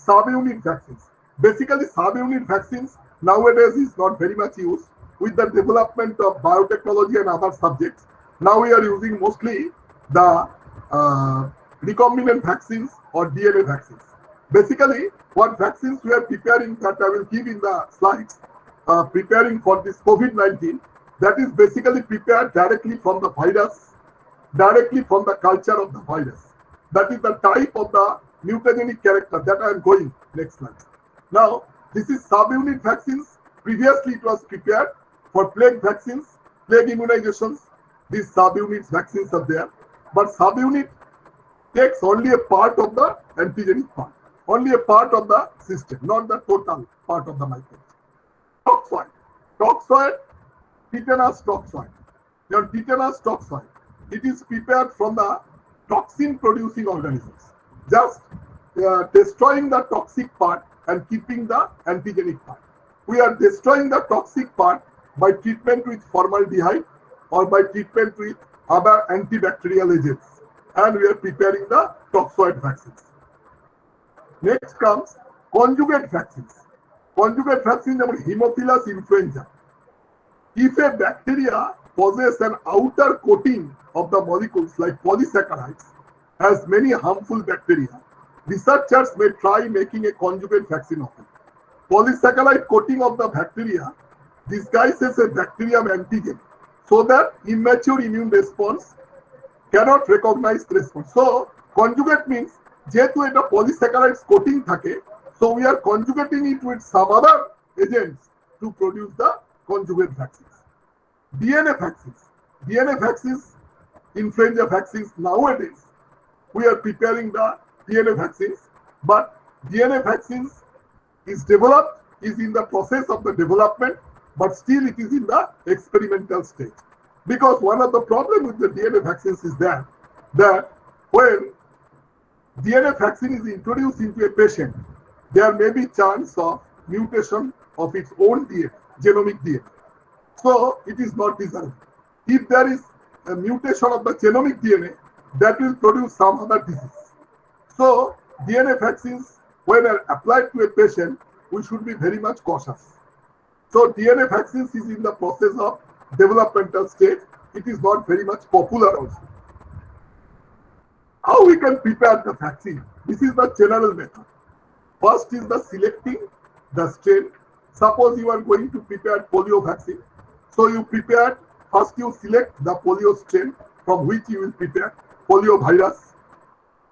subunit vaccines. Basically, subunit vaccines nowadays is not very much used. With the development of biotechnology and other subjects, now we are using mostly the recombinant vaccines or DNA vaccines. Basically, what vaccines we are preparing that I will give in the slides, preparing for this COVID-19, that is basically prepared directly from the virus, directly from the culture of the virus. That is the type of the mutagenic character that I am going. Next slide. Now, this is subunit vaccines. Previously, it was prepared for plague vaccines, plague immunizations. These subunit vaccines are there. But subunit takes only a part of the antigenic part, only a part of the system, not the total part of the microbe. Toxoid. Toxoid, tetanus toxoid. Your tetanus toxoid, it is prepared from the toxin-producing organisms, just destroying the toxic part and keeping the antigenic part. We are destroying the toxic part by treatment with formaldehyde or by treatment with other antibacterial agents, and we are preparing the toxoid vaccines. Next comes conjugate vaccines. Conjugate vaccines are Haemophilus influenza. If a bacteria possesses an outer coating of the molecules like polysaccharides, has many harmful bacteria, researchers may try making a conjugate vaccine of it. Polysaccharide coating of the bacteria disguises a bacterium antigen so that immature immune response cannot recognize the response. So conjugate means যেহেতু এটা polysaccharides coating থাকে, so we are conjugating it with some other agents to produce the conjugate vaccines. DNA vaccines. DNA vaccines, influenza vaccines nowadays, we are preparing the DNA vaccines, but DNA vaccines is developed, is in the process of the development, but still it is in the experimental stage. Because one of the problems with the DNA vaccines is that when DNA vaccine is introduced into a patient, there may be chance of mutation of its own DNA, genomic DNA. So it is not desirable. If there is a mutation of the genomic DNA, that will produce some other disease. So DNA vaccines, when are applied to a patient, we should be very much cautious. So DNA vaccines is in the process of developmental stage. It is not very much popular also. How we can prepare the vaccine? This is the general method. First is the selecting the strain. Suppose you are going to prepare polio vaccine. So you prepare, first you select the polio strain from which you will prepare polio virus.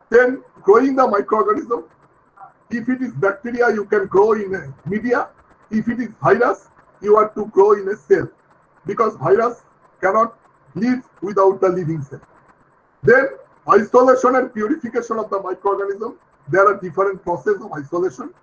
Then growing the microorganism. If it is bacteria, you can grow in a media. If it is virus, you are to grow in a cell, because virus cannot live without the living cell. Then isolation and purification of the microorganism. There are different processes of isolation.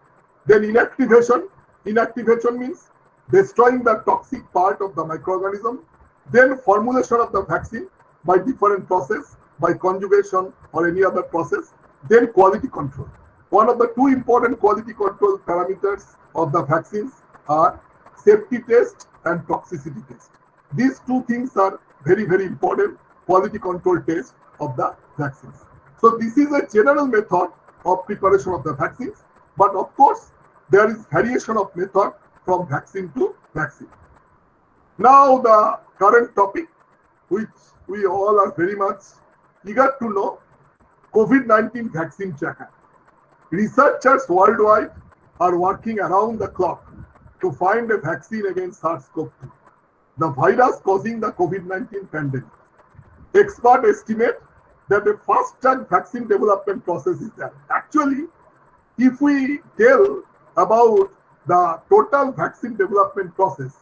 Then inactivation. Inactivation means destroying the toxic part of the microorganism. Then formulation of the vaccine by different process, by conjugation or any other process. Then quality control. One of the two important quality control parameters of the vaccines are safety test and toxicity test. These two things are very, very important quality control test of the vaccines. So this is a general method of preparation of the vaccines, but of course there is variation of method from vaccine to vaccine. Now the current topic, which we all are very much eager to know, COVID-19 vaccine tracker. Researchers worldwide are working around the clock to find a vaccine against SARS-CoV-2, the virus causing the COVID-19 pandemic. Experts estimate that a fast-track vaccine development process is there. Actually, if we tell about the total vaccine development process,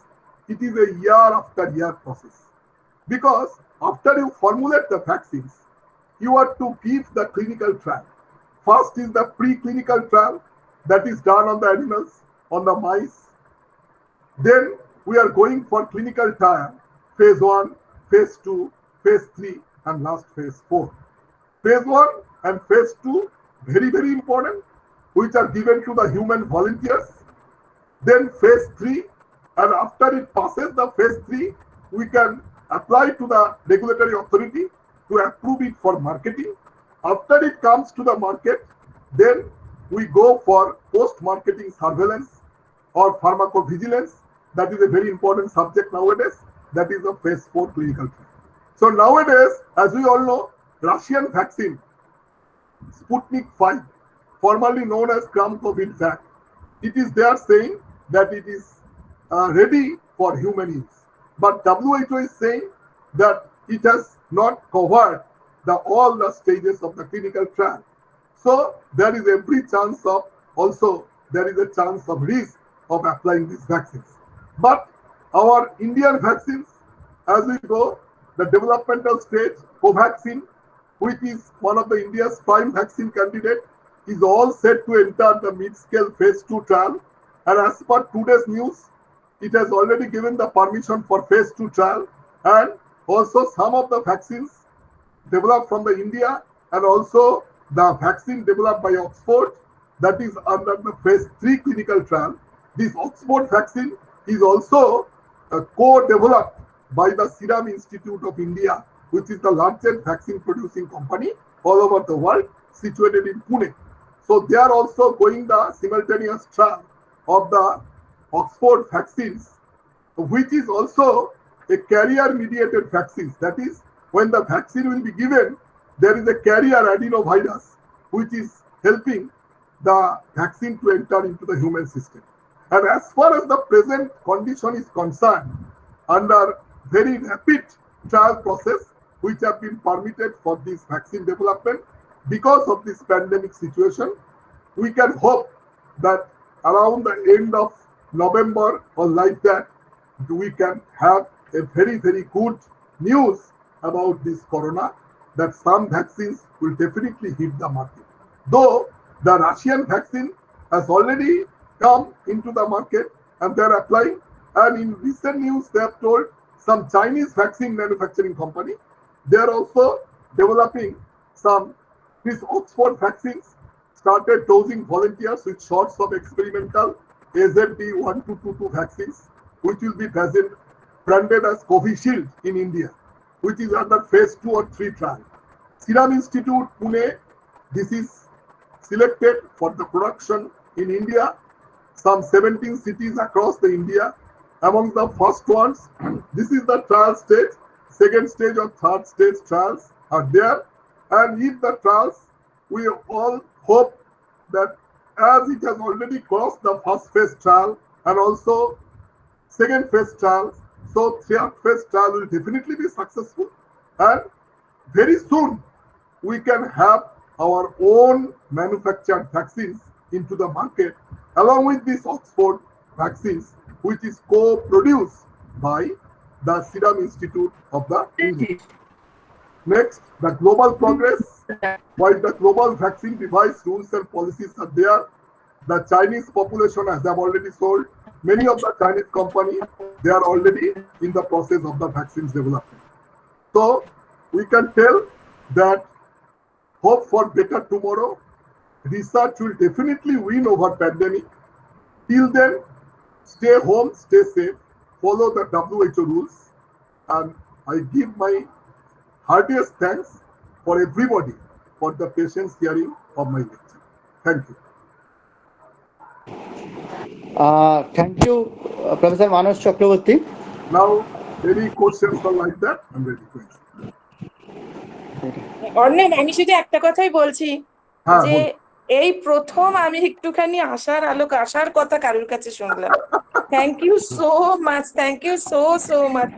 it is a year after year process. Because after you formulate the vaccines, you are to give the clinical trial. First is the preclinical trial that is done on the animals, on the mice. Then we are going for clinical trial, phase 1, phase 2, phase 3, and last phase 4. Phase 1 and phase 2, very, very important, which are given to the human volunteers. Then phase 3, and after it passes the phase 3, we can apply to the regulatory authority to approve it for marketing. After it comes to the market, then we go for post-marketing surveillance or pharmacovigilance. That is a very important subject nowadays. That is a phase 4 clinical trial. So nowadays, as we all know, Russian vaccine, Sputnik 5, formerly known as Chakraborty, it is there saying that it is ready for human use. But WHO is saying that it has not covered all the stages of the clinical trial. So there is every chance of, also there is a chance of risk of applying these vaccines. But our Indian vaccines, as we go, the developmental stage, Covaxin, which is one of the India's prime vaccine candidate, is all set to enter the mid-scale phase 2 trial. And as per today's news, it has already given the permission for phase 2 trial. And also some of the vaccines developed from the India, and also the vaccine developed by Oxford, that is under the phase 3 clinical trial. This Oxford vaccine is also co-developed by the Serum Institute of India, which is the largest vaccine producing company all over the world, situated in Pune. So they are also going the simultaneous trial of the Oxford vaccines, which is also a carrier-mediated vaccine. That is, when the vaccine will be given, there is a carrier adenovirus, which is helping the vaccine to enter into the human system. And as far as the present condition is concerned, under very rapid trial process, which have been permitted for this vaccine development, because of this pandemic situation, we can hope that around the end of November or like that, we can have a very, very good news about this corona, that some vaccines will definitely hit the market. Though the Russian vaccine has already come into the market and they are applying, and in recent news they have told some Chinese vaccine manufacturing company, they are also developing some, these Oxford vaccines, started dosing volunteers with shots of experimental AZD1222 vaccines, which will be branded as Covishield in India, which is under phase 2 or 3 trial. Serum Institute, Pune, this is selected for the production in India, some 17 cities across the India, among the first ones. This is the trial stage. Second stage or third stage trials are there. And in the trials, we all hope that as it has already crossed the first phase trial and also second phase trials, so third phase trial will definitely be successful. And very soon, we can have our own manufactured vaccines into the market along with these Oxford vaccines, which is co-produced by the Serum Institute of the Union. Next, the global progress. While the global vaccine device rules and policies are there, the Chinese population, as I've already told, many of the Chinese companies, they are already in the process of the vaccines development. So we can tell that hope for better tomorrow. Research will definitely win over pandemic. Till then, stay home, stay safe, follow the WHO rules, and I give my heartiest thanks for everybody for the patience hearing of my lecture. Thank you. Thank you, Professor Manas Chakraborty. Now, any questions or like that, I'm ready to answer. Arnab, আমি শুধু একটা কথাই বলছি হ্যাঁ, যে বলুন। এই প্রথম আমি একটুখানি আশার কথা কারোর কাছে শুনলাম। Thank you so much, thank you so much.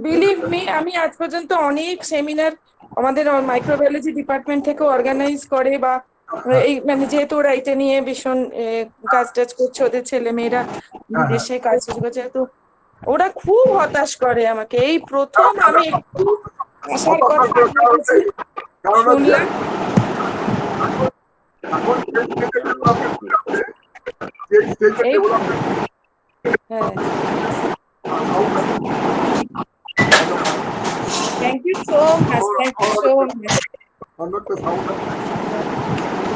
Believe me, আমি আজ পর্যন্ত অনেক সেমিনার আমাদের মাইক্রোবায়োলজি ডিপার্টমেন্ট থেকে অর্গানাইজ করে বা এই মানে যেহেতু ওরা এটা নিয়ে ভীষণ কাজ টাজ করছে, ওদের ছেলে মেয়েরা বিদেশে কাজ করছে, তো ওরা খুব হতাশ করে আমাকে। এই প্রথম আমি একটু আশার কথা আপনার কাছে শুনলাম। হ্যাঁ, thank you so much, thank you so much.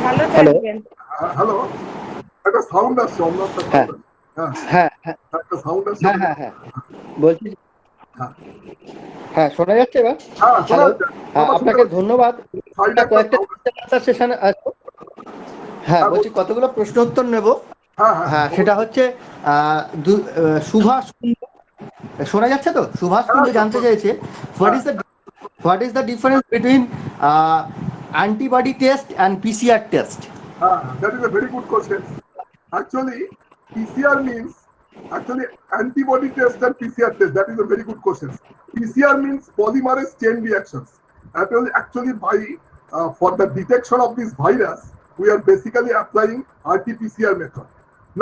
ভালো থাকবেন। হ্যালো, একটা সাউন্ড আসছে, অন্য একটা হ্যাঁ হ্যাঁ হ্যাঁ একটা সাউন্ড আসছে। হ্যাঁ হ্যাঁ হ্যাঁ বলছি, হ্যাঁ শোনা যাচ্ছে এবার? হ্যালো, আপনাকে ধন্যবাদ। কয়েকটা সেশন আছে, হ্যাঁ বলছি কতগুলো প্রশ্ন উত্তর নেব। হ্যাঁ, সেটা হচ্ছে সুভাষ কুন্ডু, শোনা যাচ্ছে তো? সুভাষ কুন্ডু জানতে চাইছে what is the difference between antibody test and PCR test? That is a very good question. Actually, PCR means antibody test and PCR test. That is a very good question. PCR means polymerase chain reactions. Actually, for the detection of this virus, we are basically applying RT-PCR method.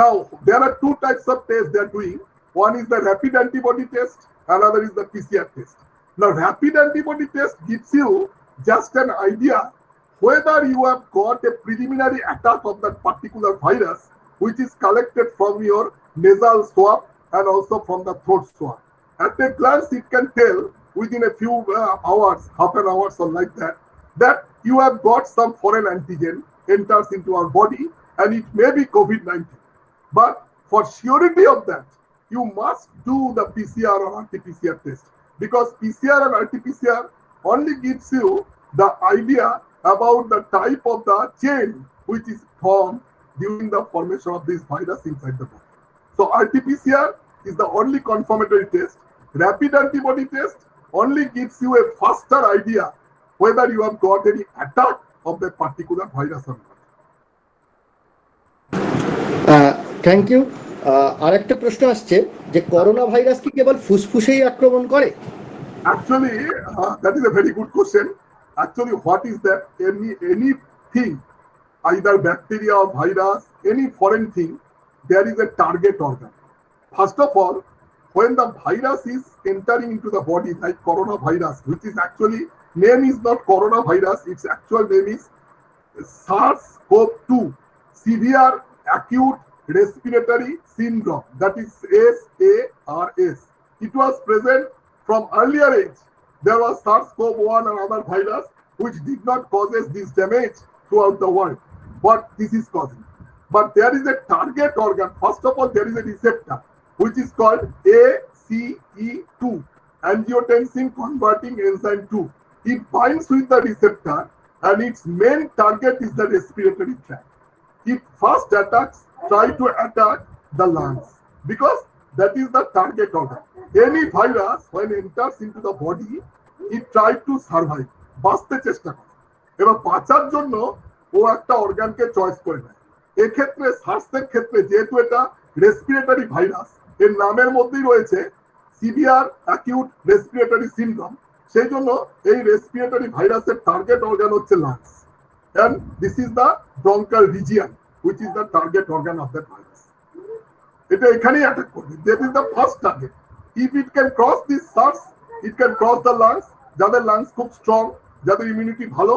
Now, there are two types of tests they are doing. One is the rapid antibody test, another is the PCR test. Now, rapid antibody test gives you just an idea whether you have got a preliminary attack of that particular virus, which is collected from your nasal swab and also from the throat swab. At a glance, it can tell within a few hours, half an hour or like that you have got some foreign antigen enters into our body and it may be COVID-19. But for surety of that, you must do the PCR or RT-PCR test, because PCR and RT-PCR only gives you the idea about the type of the chain which is formed during the formation of this virus inside the body. So RT-PCR is the only confirmatory test. Rapid antibody test only gives you a faster idea whether you have got any attack of that particular virus or not. Thank you. আরেকটা প্রশ্ন আসছে যে corona virus কি কেবল ফুসফুসেই আক্রমণ করে? Actually, that is a very good question. Actually, what is that? Anything, either bacteria or virus, any foreign thing, there is a target organ. First of all, when the virus is entering into the body, like coronavirus, which is actually, name is not coronavirus, its actual name is SARS-CoV-2, severe acute respiratory syndrome, that is SARS. It was present from earlier age. There was SARS-CoV-1 and other virus which did not cause this damage throughout the world. What this is causing. But there is a target organ. First of all, there is a receptor which is called ACE2, angiotensin converting enzyme 2. It binds with the receptor and its main target is the respiratory tract. It first try to attack the lungs, because that is the target organ. Any virus when enters into the body, it tries to survive, বাঁচতে চেষ্টা করে, এবার বাঁচার জন্য ও একটা অর্গানকে choice করে নেয়। এক্ষেত্রে স্বাস্থ্যের ক্ষেত্রে যেহেতু এটা রেসপিরেটরি ভাইরাস, এর নামের মধ্যেই রয়েছে সিভিয়ার অ্যাকিউট রেসপিরেটরি সিনড্রোম, সেই জন্য এই রেসপিরেটরি ভাইরাসের টার্গেট অর্গান হচ্ছে lungs, and this is the bronchial region which is the target organ of that virus. এটা এখানেই অ্যাটাক করবে, that is the first target. If it can cross this surface, it can cross the lungs, যাদের lungs খুব strong, যাদের immunity ভালো,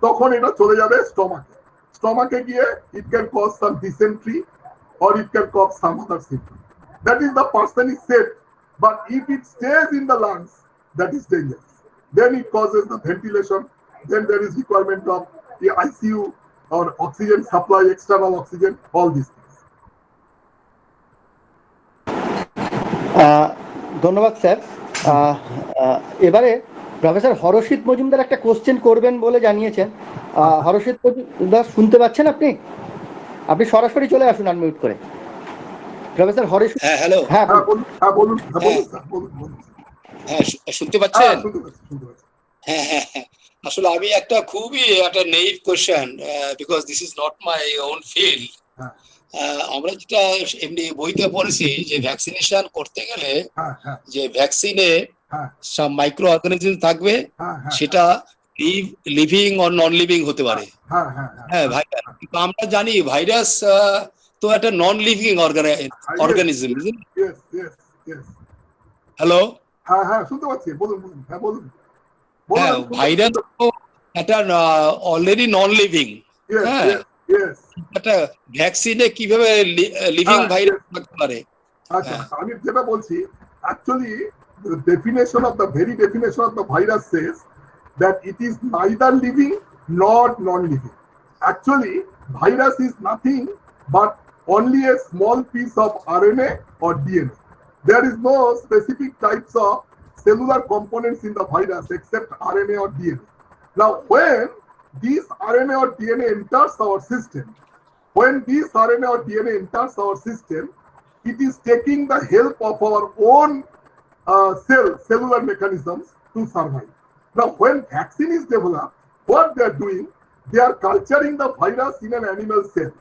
তখন এটা চলে যাবে স্টমাকে। স্টমাকে গিয়ে it can cause some dysentery or it can cause some other symptom. That is the person is safe, but if it stays in the lungs, that is dangerous. Then it causes the ventilation, then there is requirement of the ICU or oxygen supply, external oxygen, all these things. ধন্যবাদ sir. এবারে professor হরষিত Majumdar একটা question করবেন বলে জানিয়েছেন। হরষিত মজুমদার শুনতে পাচ্ছেন আপনি? আপনি সরাসরি চলে আসুন আনমিউট করে। প্রফেসর হরষিত, হ্যাঁ হ্যালো, হ্যাঁ বলুন। হ্যাঁ শুনতে পাচ্ছেন? হ্যাঁ হ্যাঁ হ্যাঁ, আসলে আমি একটা খুবই একটা naive question, because this is not my own field. আমরা যেটা এমনি বইতে পড়েছি যে ভ্যাকসিনেশন করতে গেলে যে ভ্যাকসিনে সব মাইক্রো অর্গানিজম থাকবে, সেটা লিভিং অর নন লিভিং হতে পারে। হ্যাঁ ভাইরাস, কিন্তু আমরা জানি ভাইরাস তো একটা নন লিভিং অর্গানিজম। হ্যালো, হ্যাঁ শুনতে পাচ্ছি, বলুন। হ্যাঁ, ভাইরাস তো একটা অলরেডি নন লিভিং। হ্যাঁ, একটা ভ্যাকসিনে কিভাবে লিভিং ভাইরাস থাকতে পারে? আচ্ছা, আমি যেটা বলছি, actually the definition of the very definition of the virus says that it is neither living nor non-living. Actually, virus is nothing but only a small piece of RNA or DNA. There is no specific types of cellular components in the virus except RNA or DNA. Now, when this RNA or DNA enters our system, it is taking the help of our own cellular mechanisms to survive. Now, when vaccine is developed, what they are doing, they are culturing the virus in an animal cell.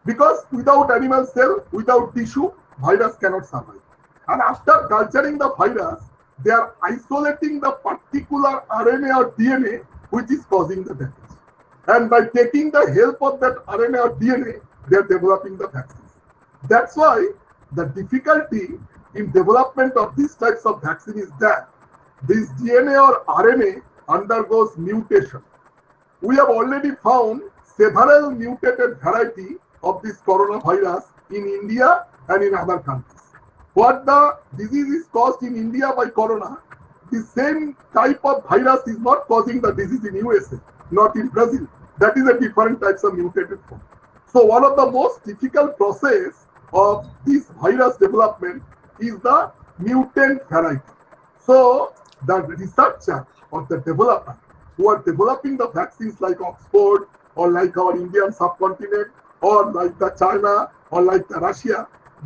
Because without animal cell, without tissue, virus cannot survive. And after culturing the virus, they are isolating the particular RNA or DNA which is causing the damage. And by taking the help of that RNA or DNA, they are developing the vaccines. That's why the difficulty in development of these types of vaccine is that this DNA or RNA undergoes mutation. We have already found several mutated variety of this coronavirus in India and in other countries. What the disease is caused in India by corona, the same type of virus is not causing the disease in USA, not in Brazil. That is a different types of mutated form. So one of the most difficult process of this virus development is the mutant variety. So the researcher or the developer who are developing the vaccines like Oxford or like our Indian subcontinent or like the China or like the Russia,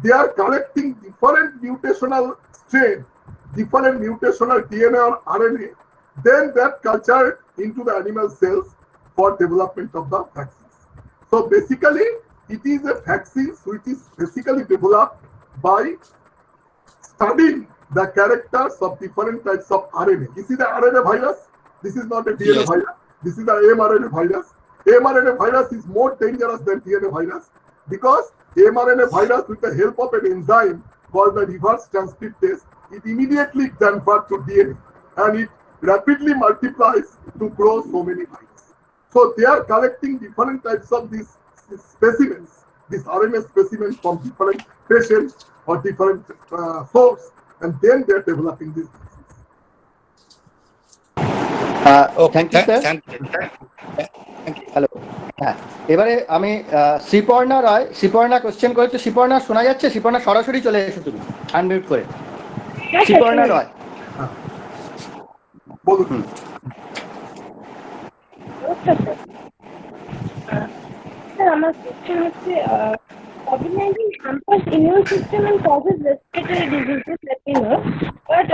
they are collecting different mutational strain, different mutational DNA or RNA, then that cultured into the animal cells for development of the vaccines. So basically, it is a vaccine which is basically developed by studying the characters of different types of RNA. This is the RNA virus. This is not a DNA virus. This is the mRNA virus. mRNA virus is more dangerous than DNA virus because mRNA virus, with the help of an enzyme called the reverse transcriptase, it immediately converts to DNA and it rapidly multiplies to grow so many viruses. So they are collecting different types of these specimens, these RNA specimens from different patients or different source, and then they are developing these vaccines. Thank you sir. Hello, হ্যাঁ, এবারে আমি শ্রীপর্ণা রায়, Sriparna question করেছে। শ্রীপর্ণা শোনা যাচ্ছে? শ্রীপর্ণা সরাসরি চলে এসো তুমি আনমিউট করে। শ্রীপর্ণা রায়, বলুন। স্যার আমার কোশ্চেন হচ্ছে COVID-19 hampers immune system and causes respiratory diseases, let me know. But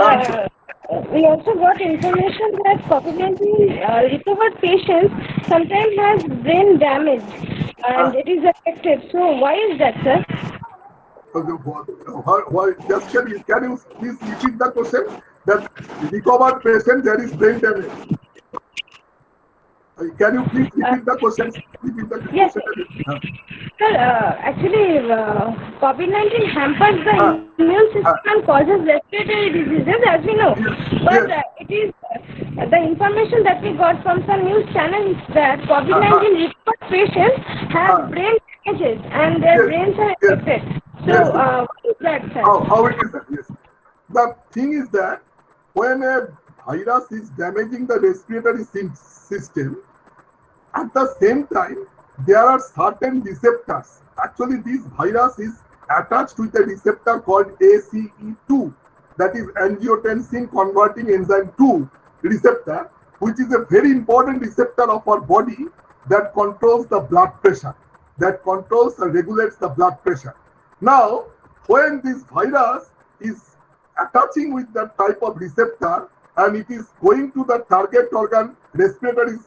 we also got information that COVID-19 recovered patients sometimes has brain damage and it is affected. So why is that, sir? Just can you please repeat the question? That recovered patient there is brain damage. Can you please repeat the question? Yes. Sir, actually, COVID-19 hampers the immune system and causes respiratory diseases, as we know. But it is the information that we got from some news channels that COVID-19 recovered patients have brain damages and their brains are affected. So, what is that, sir? How it is that? Yes. The thing is that when a virus is damaging the respiratory system, at the same time, there are certain receptors. Actually, this virus is attached with a receptor called ACE2, that is angiotensin converting enzyme 2 receptor, which is a very important receptor of our body that controls the blood pressure, that controls and regulates the blood pressure. Now, when this virus is attaching with that type of receptor and it is going to the target organ respiratory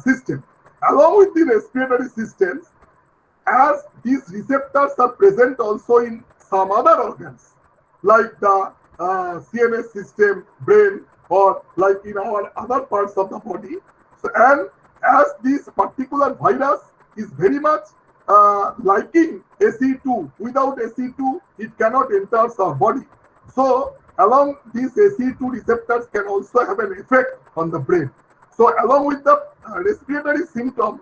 system, along with the respiratory systems, as these receptors are present also in some other organs, like the CNS system, brain, or like in our other parts of the body. So, and as this particular virus is very much liking ACE2, without ACE2, it cannot enter our body. So, along these ACE2 receptors can also have an effect on the brain. So, along with the respiratory symptom,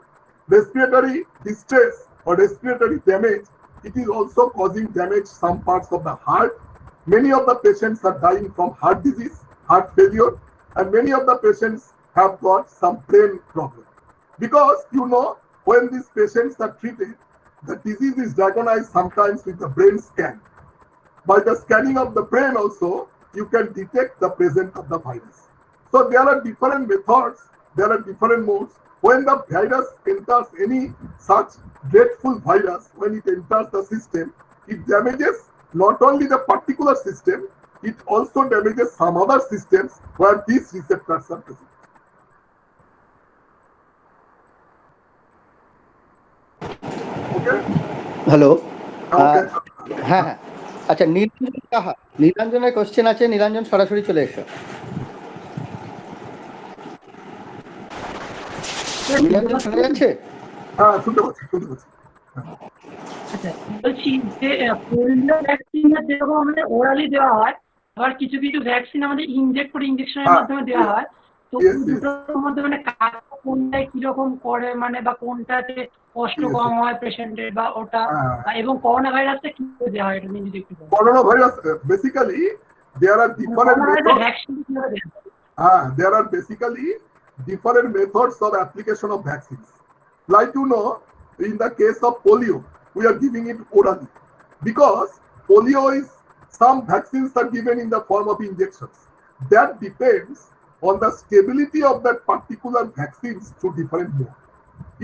respiratory distress or respiratory damage, it is also causing damage some parts of the heart. Many of the patients are dying from heart disease, heart failure, and many of the patients have got some brain problem. Because, you know, when these patients are treated, the disease is diagnosed sometimes with the brain scan. By the scanning of the brain also, you can detect the presence of the virus. So there are different methods, there are different modes. When the virus enters any such dreadful virus, when it enters the system, it damages not only the particular system, it also damages some other systems where these receptors are present. Okay? Hello Okay. হ্যাঁ হ্যাঁ আচ্ছা নীলাঞ্জন কাহা নীলাঞ্জনের question আছে নীলাঞ্জন সরাসরি চলে এসো নীলাঞ্জন শোনা যাচ্ছে হ্যাঁ শুনতে পাচ্ছি আচ্ছা বলছি যে পোলিও ভ্যাকসিন যেরকম আমাদের ওরালি দেওয়া হয় আবার কিছু কিছু ভ্যাকসিন আমাদের ইনজেক্ট করে ইনজেকশনের মাধ্যমে দেওয়া হয় তো দুটোর মধ্যে মানে কোনটায় কিরকম করে মানে বা কোনটাতে কষ্ট কম হয় পেশেন্টের বা ওটা এবং করোনা ভাইরাসটা কি করে দেওয়া হয় এটা নিয়ে যদি একটু বলেন corona virus basically there are different methods of application of vaccines. Like you know, in the case of polio, we are giving it orally because polio is some vaccines are given in the form of injections. That depends on the stability of that particular vaccines through different modes.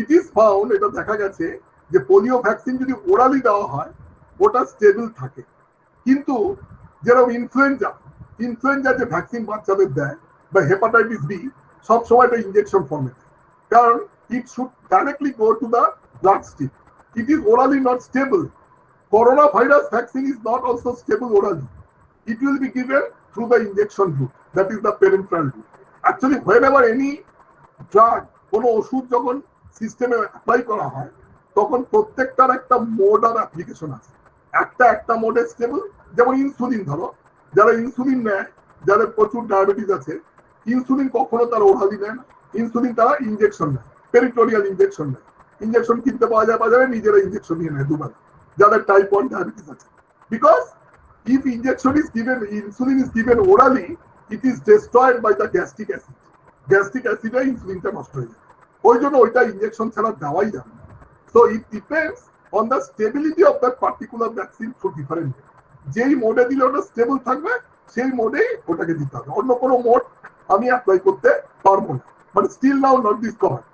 It is found, এটা দেখা গেছে যে polio vaccine যদি orally দেওয়া হয় ওটা stable থাকে কিন্তু যেরকম ইনফ্লুয়েঞ্জা যে ভ্যাকসিন বাচ্চাদের দেয় বা হেপাটাইটিস বি সব সময় এটা ইনজেকশন ফর্মে কারণ it should directly go to the bloodstream. It is orally not stable. Coronavirus vaccine is not also stable orally. It will be given through the injection route, that is the parenteral route. Actually, whenever any drug, কোনো ওষুধ যখন সিস্টেমে apply করা হয় তখন প্রত্যেকটার একটা mode আর application আছে একটা মোডে স্টেবল যেমন ইনসুলিন ধরো যারা ইনসুলিন নেয় যাদের প্রচুর ডায়াবেটিস আছে ইনসুলিন কখনো তারা ওরালি নেয় না ইনসুলিন তারা ইনজেকশন নেয় পেরিটোরিয়াল ইনজেকশন নেয় ইনজেকশন কিনতে পাওয়া যায় বাজারে নিজেরা ইনজেকশন নিয়ে নেয় দুবার যাদের টাইপ 1 ডায়াবেটিস আছে because if injection is given insulin is given orally it is destroyed by the gastric acid এ ইনসুলিনটা নষ্ট হয়ে যায় ওই জন্য ওইটা ইনজেকশন ছাড়া দেওয়াই যাবে না so it depends on the stability of that particular vaccine through different যেই মোডে দিলে ওটা স্টেবল থাকবে সেই মোডেই ওটাকে দিতে হবে অন্য কোনো মোড আমি অ্যাপ্লাই করতে পারবো না but still now not discovered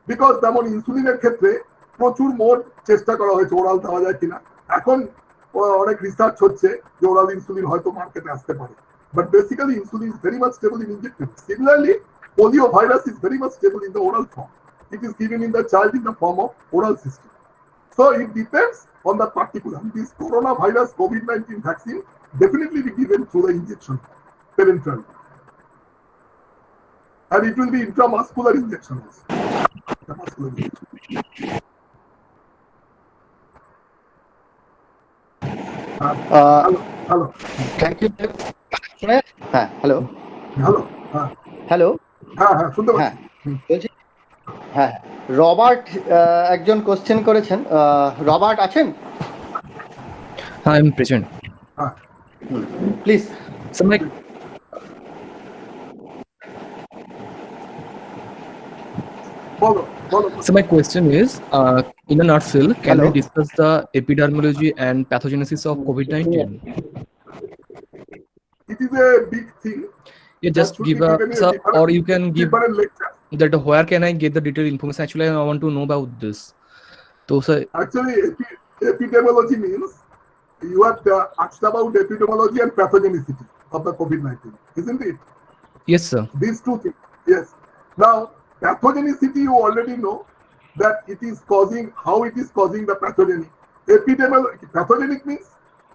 because যেমন ইনসুলিনের ক্ষেত্রে প্রচুর মোড চেষ্টা করা হয়েছে ওরাল দেওয়া যায় কিনা এখন অনেক রিসার্চ হচ্ছে যে ওরাল ইনসুলিন হয়তো মার্কেটে আসতে পারে, but basically insulin is very much stable in injectable. Similarly polio virus is very much stable in the oral form. It is given in the child in the form of oral system. So it depends on the particular. This coronavirus COVID-19 vaccine definitely be given through the injection parenterally. And it will be intramuscular injection also. Intramuscular injection. Hello. Thank you. হ্যাঁ, hello Hello. Hello হ্যাঁ শুনতে হ্যাঁ পাচ্ছি। বলছি, হ্যাঁ Robert একজন question করেছেন। Robert আছেন? I am present. Please. So my বলো। So my question is, in a nutshell, can Hello? we discuss the epidemiology and pathogenesis of COVID-19? It is a big thing. Yeah, just should give be us given in a up, or you can give different lecture. that where can I get the detailed information? Actually, I want to know about this. So, sir, Actually, epidemiology means you have asked about epidemiology and pathogenicity of the COVID-19, isn't it? yes, sir. These two things. Yes. Now, pathogenicity, you already know that it is causing, how it is causing the pathogenic. Pathogenic means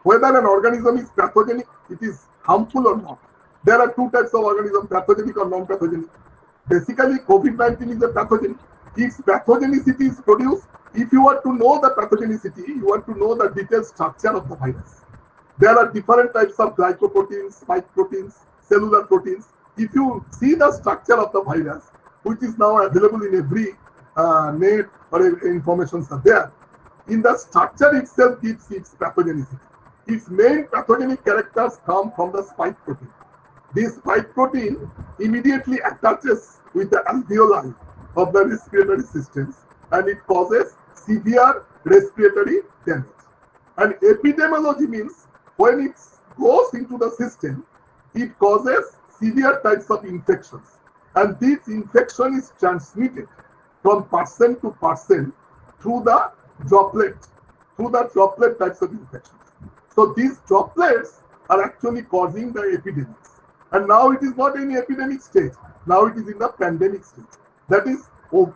whether an organism is pathogenic, it is harmful or not. There are two types of organisms, pathogenic or non-pathogenic. Basically, COVID-19 is a pathogenic. Its pathogenicity is produced. If you want to know the pathogenicity, you want to know the detailed structure of the virus. There are different types of glycoproteins, spike proteins, cellular proteins. If you see the structure of the virus, which is now available in every net or information are there, in the structure itself gives its pathogenicity. Its main pathogenic characters come from the spike protein. This spike protein immediately attaches with the alveoli of the respiratory systems and it causes severe respiratory damage. And epidemiology means when it goes into the system, it causes severe types of infections. And this infection is transmitted from person to person through the droplet types of infections. So these droplets are actually causing the epidemics. And now it is not in the epidemic stage. Now it is in the pandemic stage. That is more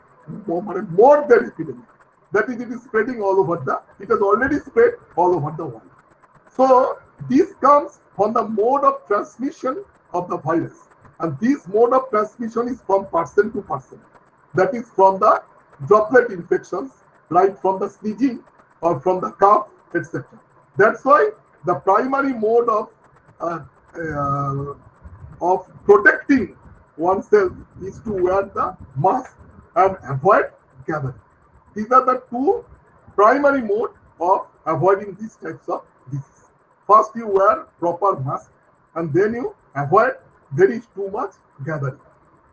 than epidemic. That is, it is spreading all over it has already spread all over the world. So this comes from the mode of transmission of the virus. And this mode of transmission is from person to person. That is from the droplet infections, right from the sneezing or from the cough, etc. That's why the primary mode of protecting oneself is to wear the mask and avoid gathering. These are the two primary modes of avoiding these types of disease. First, you wear proper mask, and then you avoid very too much gathering.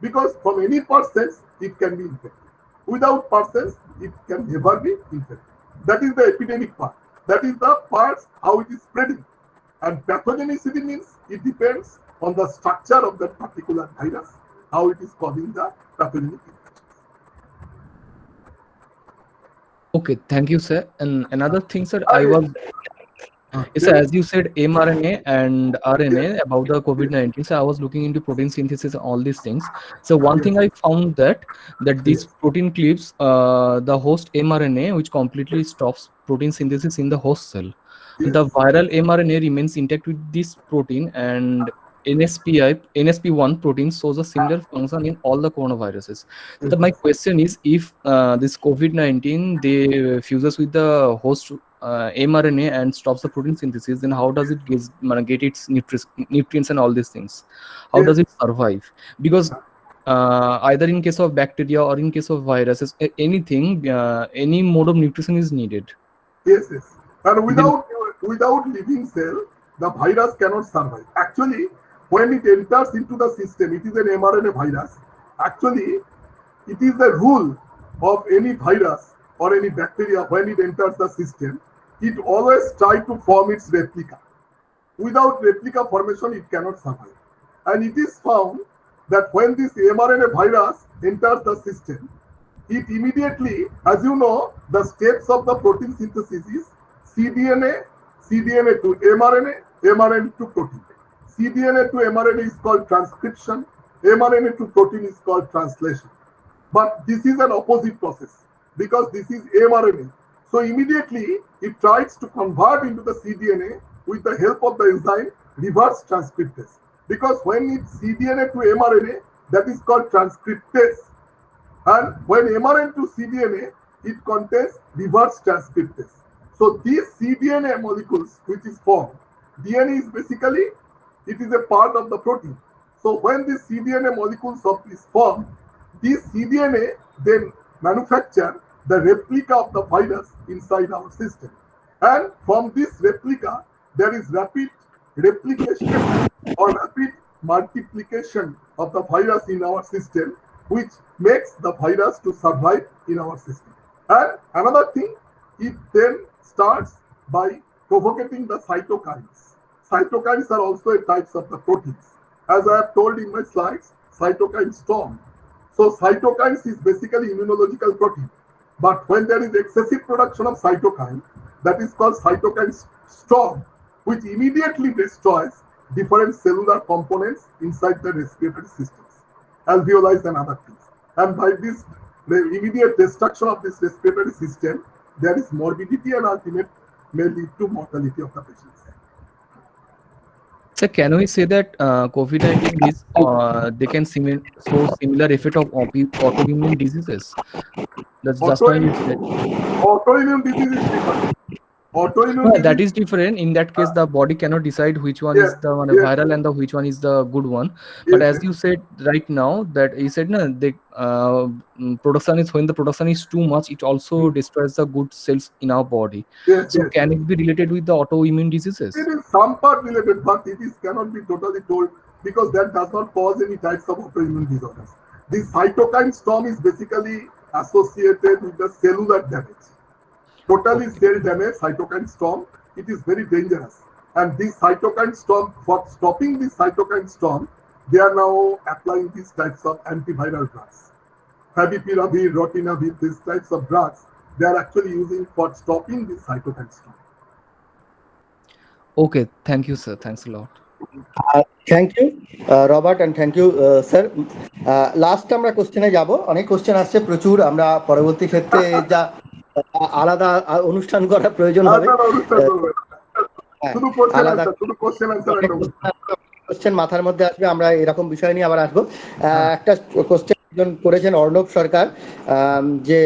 Because from any persons, it can be infected. Without persons, it can never be infected. That is the epidemic part. That is the part how it is spreading. And pathogenicity means it depends on the structure of that particular virus, how it is causing the pathogenic infection. Okay, thank you, sir. And another thing, sir, so as you said, mRNA and RNA about the COVID-19. So I was looking into protein synthesis and all these things. So one thing I found that these protein clips, the host mRNA, which completely stops protein synthesis in the host cell. The viral mRNA remains intact with this protein, and NSP1 protein shows a similar function in all the coronaviruses. So my question is, if this COVID-19 they fuses with the host mRNA and stops the protein synthesis, then how does it get its nutrients and all these things? How does it survive? Because either in case of bacteria or in case of viruses, anything, any mode of nutrition is needed. Yes. And without living cell, the virus cannot survive. Actually, when it enters into the system, it is an mRNA virus. Actually, it is the rule of any virus or any bacteria when it enters the system, it always tries to form its replica. Without replica formation, it cannot survive. And it is found that when this mRNA virus enters the system, it immediately, as you know, the steps of the protein synthesis is CDNA to mRNA, mRNA to protein. CDNA to mRNA is called transcription, mRNA to protein is called translation. But this is an opposite process because this is mRNA. So immediately it tries to convert into the cDNA with the help of the enzyme reverse transcriptase. Because when it's cDNA to mRNA, that is called transcriptase. And when mRNA to cDNA, it contains reverse transcriptase. So these cDNA molecules which is formed, DNA is basically, it is a part of the protein. So when these cDNA molecules is formed, this cDNA then manufacture the replica of the virus inside our system. And from this replica, there is rapid replication or rapid multiplication of the virus in our system, which makes the virus to survive in our system. And another thing, it then starts by provoking the cytokines. Cytokines are also a types of the proteins. As I have told in my slides, cytokine storm. So cytokines is basically immunological protein. But when there is excessive production of cytokine, that is called cytokine storm, which immediately destroys different cellular components inside the respiratory systems, alveoli and other things. And by this, the immediate destruction of this respiratory system, there is morbidity and ultimately may lead to mortality of the patients. So can we say that COVID-19 is they can show similar effect of autoimmune diseases? That's just why you said. Autoimmune disease is different. That is different. In that case, the body cannot decide which one is the viral and which one is the good one. But as you said right now, that you said the production is, when the production is too much, it also destroys the good cells in our body. So can it be related with the autoimmune diseases? It is some part related, but it is cannot be totally told because that does not cause any types of autoimmune disorders. The cytokine storm is basically associated with the cellular damage. Totally cell damage, cytokine storm, it is very dangerous. And this cytokine storm, for stopping this cytokine storm, they are now applying these types of antiviral drugs. Favipiravir, rotinavir, these types of drugs, they are actually using for stopping this cytokine storm. Okay, thank you, sir. Thanks a lot. Thank you Robert and thank you sir. Last আমরা কোশ্চেনে যাব, অনেক question আসছে প্রচুর, আমরা পরবর্তী ক্ষেত্রে যা আলাদা অনুষ্ঠান করার প্রয়োজন হবে, আলাদা কোশ্চেন মাথার মধ্যে আসবে, আমরা এরকম বিষয় নিয়ে আবার আসবো। একটা কোশ্চেন করেছেন অর্ণব সরকার, যে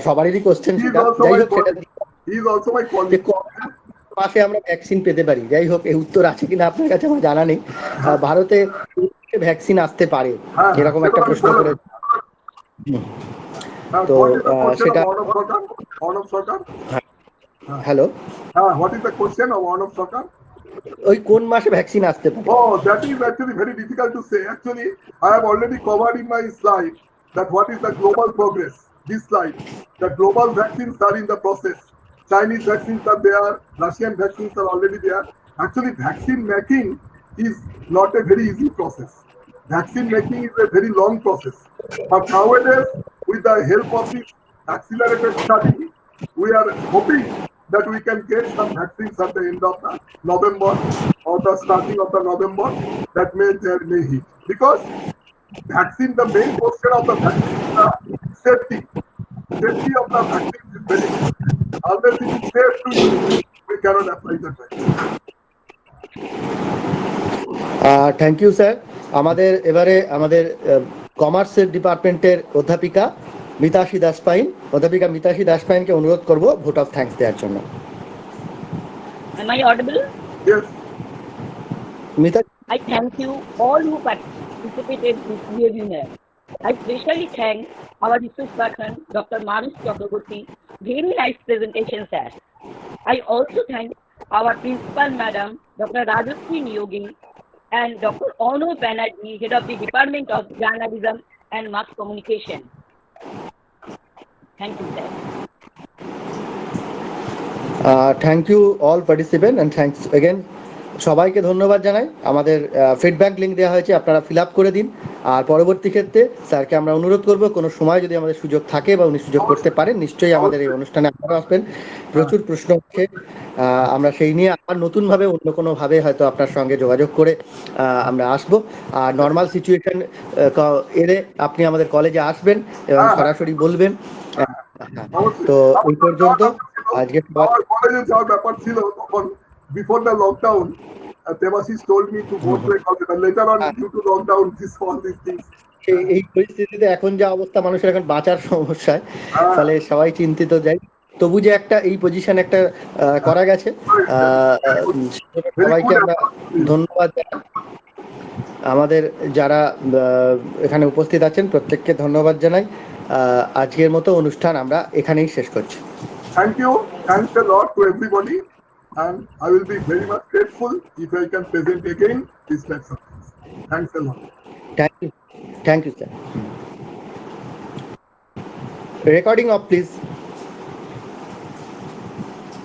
সবারই কোশ্চেন, যাই হোক সেটা মাসে আমরা ভ্যাকসিন পেতে পারি, যাই হোক এই উত্তর আছে কিনা আপনার কাছে আমার জানা নেই। ভারতে ভ্যাকসিন আসতে পারে এরকম একটা প্রশ্ন করে, তো সেটা hello what is the question of Arnav Sarkar? ওই কোন মাসে ভ্যাকসিন আসতে পারে? Oh, that is actually very difficult to say. Actually, I have already covered in my slide that what is the global progress. This slide, the global vaccines are in the process. Chinese vaccines are there, Russian vaccines are already there. Actually, vaccine making is not a very easy process. Vaccine making is a very long process. But nowadays, with the help of this accelerated study, we are hoping that we can get some vaccines at the end of the November or the starting of the November that may hit. Because vaccine, the main portion of the vaccine is the safety. Safety of the vaccine is very good. Unless it is safe to use, we cannot apply the vaccine. Thank you sir. আমাদের এবারে আমাদের কমার্সের ডিপার্টমেন্টের অধ্যাপিকা মিতাশী দাসপাইন, অধ্যাপিকা মিতাশী দাসপাইনকে অনুরোধ করব vote of thanks দেওয়ার জন্য। Am I audible? Yes. Mita, I thank you all who participated in this webinar. I especially thank our research person, Dr. Maris Chakraborty. Very nice presentation, sir. I also thank our principal madam, Dr. Rajastri Niyogi, and Dr. Ono Banerjee, head of the Department of Journalism and Mass Communication. Thank you, sir. Thank you all participant and thanks again. সবাইকে ধন্যবাদ জানাই। আমাদের feedback link দেওয়া হয়েছে, আপনারা fill up করে দিন। আর পরবর্তী ক্ষেত্রে স্যারকে আমরা অনুরোধ করব কোনো সময় যদি আমাদের সুযোগ থাকে বা উনি সুযোগ করতে পারেন নিশ্চয়ই আমাদের এই অনুষ্ঠানে আবারও আসবেন। প্রচুর প্রশ্ন হচ্ছে, আমরা সেই নিয়ে আবার নতুনভাবে অন্য কোনোভাবে হয়তো আপনার সঙ্গে যোগাযোগ করে আমরা আসবো। আর নর্মাল সিচুয়েশন এলে আপনি আমাদের কলেজে আসবেন এবং সরাসরি বলবেন। তো এই পর্যন্ত আজকে কলেজে যাওয়ার ব্যাপার ছিল তখন before the lockdown Devashish told me to go to a college, and later on due to lockdown all these things. এই পরিস্থিতিতে এখন যা অবস্থা মানুষের এখন বাঁচার সমস্যায়, ফলে সবাই চিন্তিত যায়। তবু যে একটা এই পজিশন একটা করা গেছে, সবাইকে আমরা ধন্যবাদ জানাই। আমাদের যারা এখানে উপস্থিত আছেন প্রত্যেককে ধন্যবাদ জানাই। আজকের মতো অনুষ্ঠান আমরা এখানেই শেষ করছি। Thank you. Thanks a lot to everybody. And I will be very much grateful if I can present again these types of things. Thanks a lot. Thank you, sir. Recording off, please.